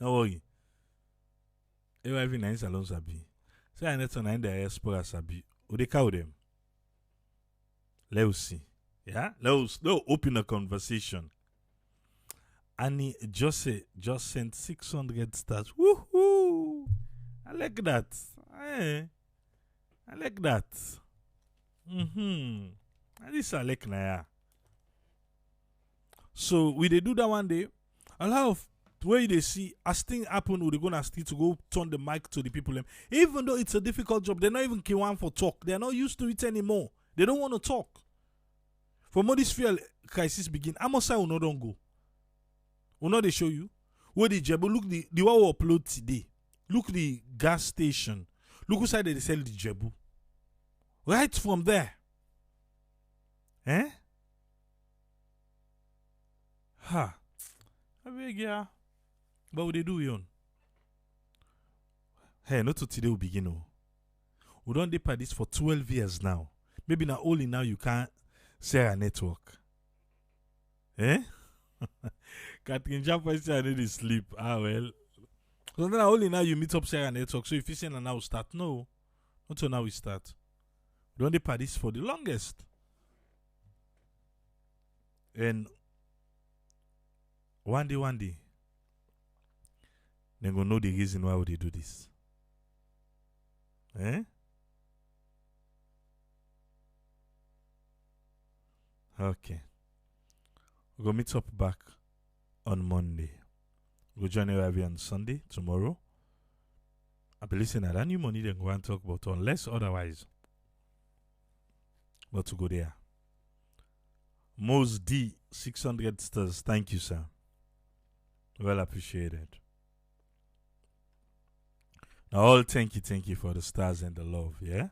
Don't worry. AIV na salon sabi. Say I net on the diaspora sabi. Ou they cow them. Let's see. Yeah? Let's open a conversation. Annie just sent 600 stars. Woohoo! I like that. I like that. At least I like na. So we they do that one day. A lot of where they see as thing happen, they gonna still to go turn the mic to the people. Even though it's a difficult job, they're not even keen one for talk. They're not used to it anymore. They don't want to talk. From all this fear crisis begin, I must say we don't go. We know they show you where the jebu look the one we upload today. Look the gas station. Look who side they sell the jebu. Right from there. Eh? Ha. I beg ya. But what they do yon? Hey, not to today we begin. Oh. We don't depart this for 12 years now. Maybe now only now you can't share a network. Eh? Catherine Jaffa said I need to sleep. Ah well. So then only now you meet up share a network. So if you say now start, no. Not so now we start. We don't depart this for the longest. And one day, they're going to know the reason why would they do this. Eh? Okay. We're going to meet up back on Monday. We'll join you on Sunday, tomorrow. I'll be listening to that new money then go and talk about unless otherwise. But to go there. Mose D, 600 stars. Thank you, sir. Well appreciated. Now, all thank you for the stars and the love, yeah?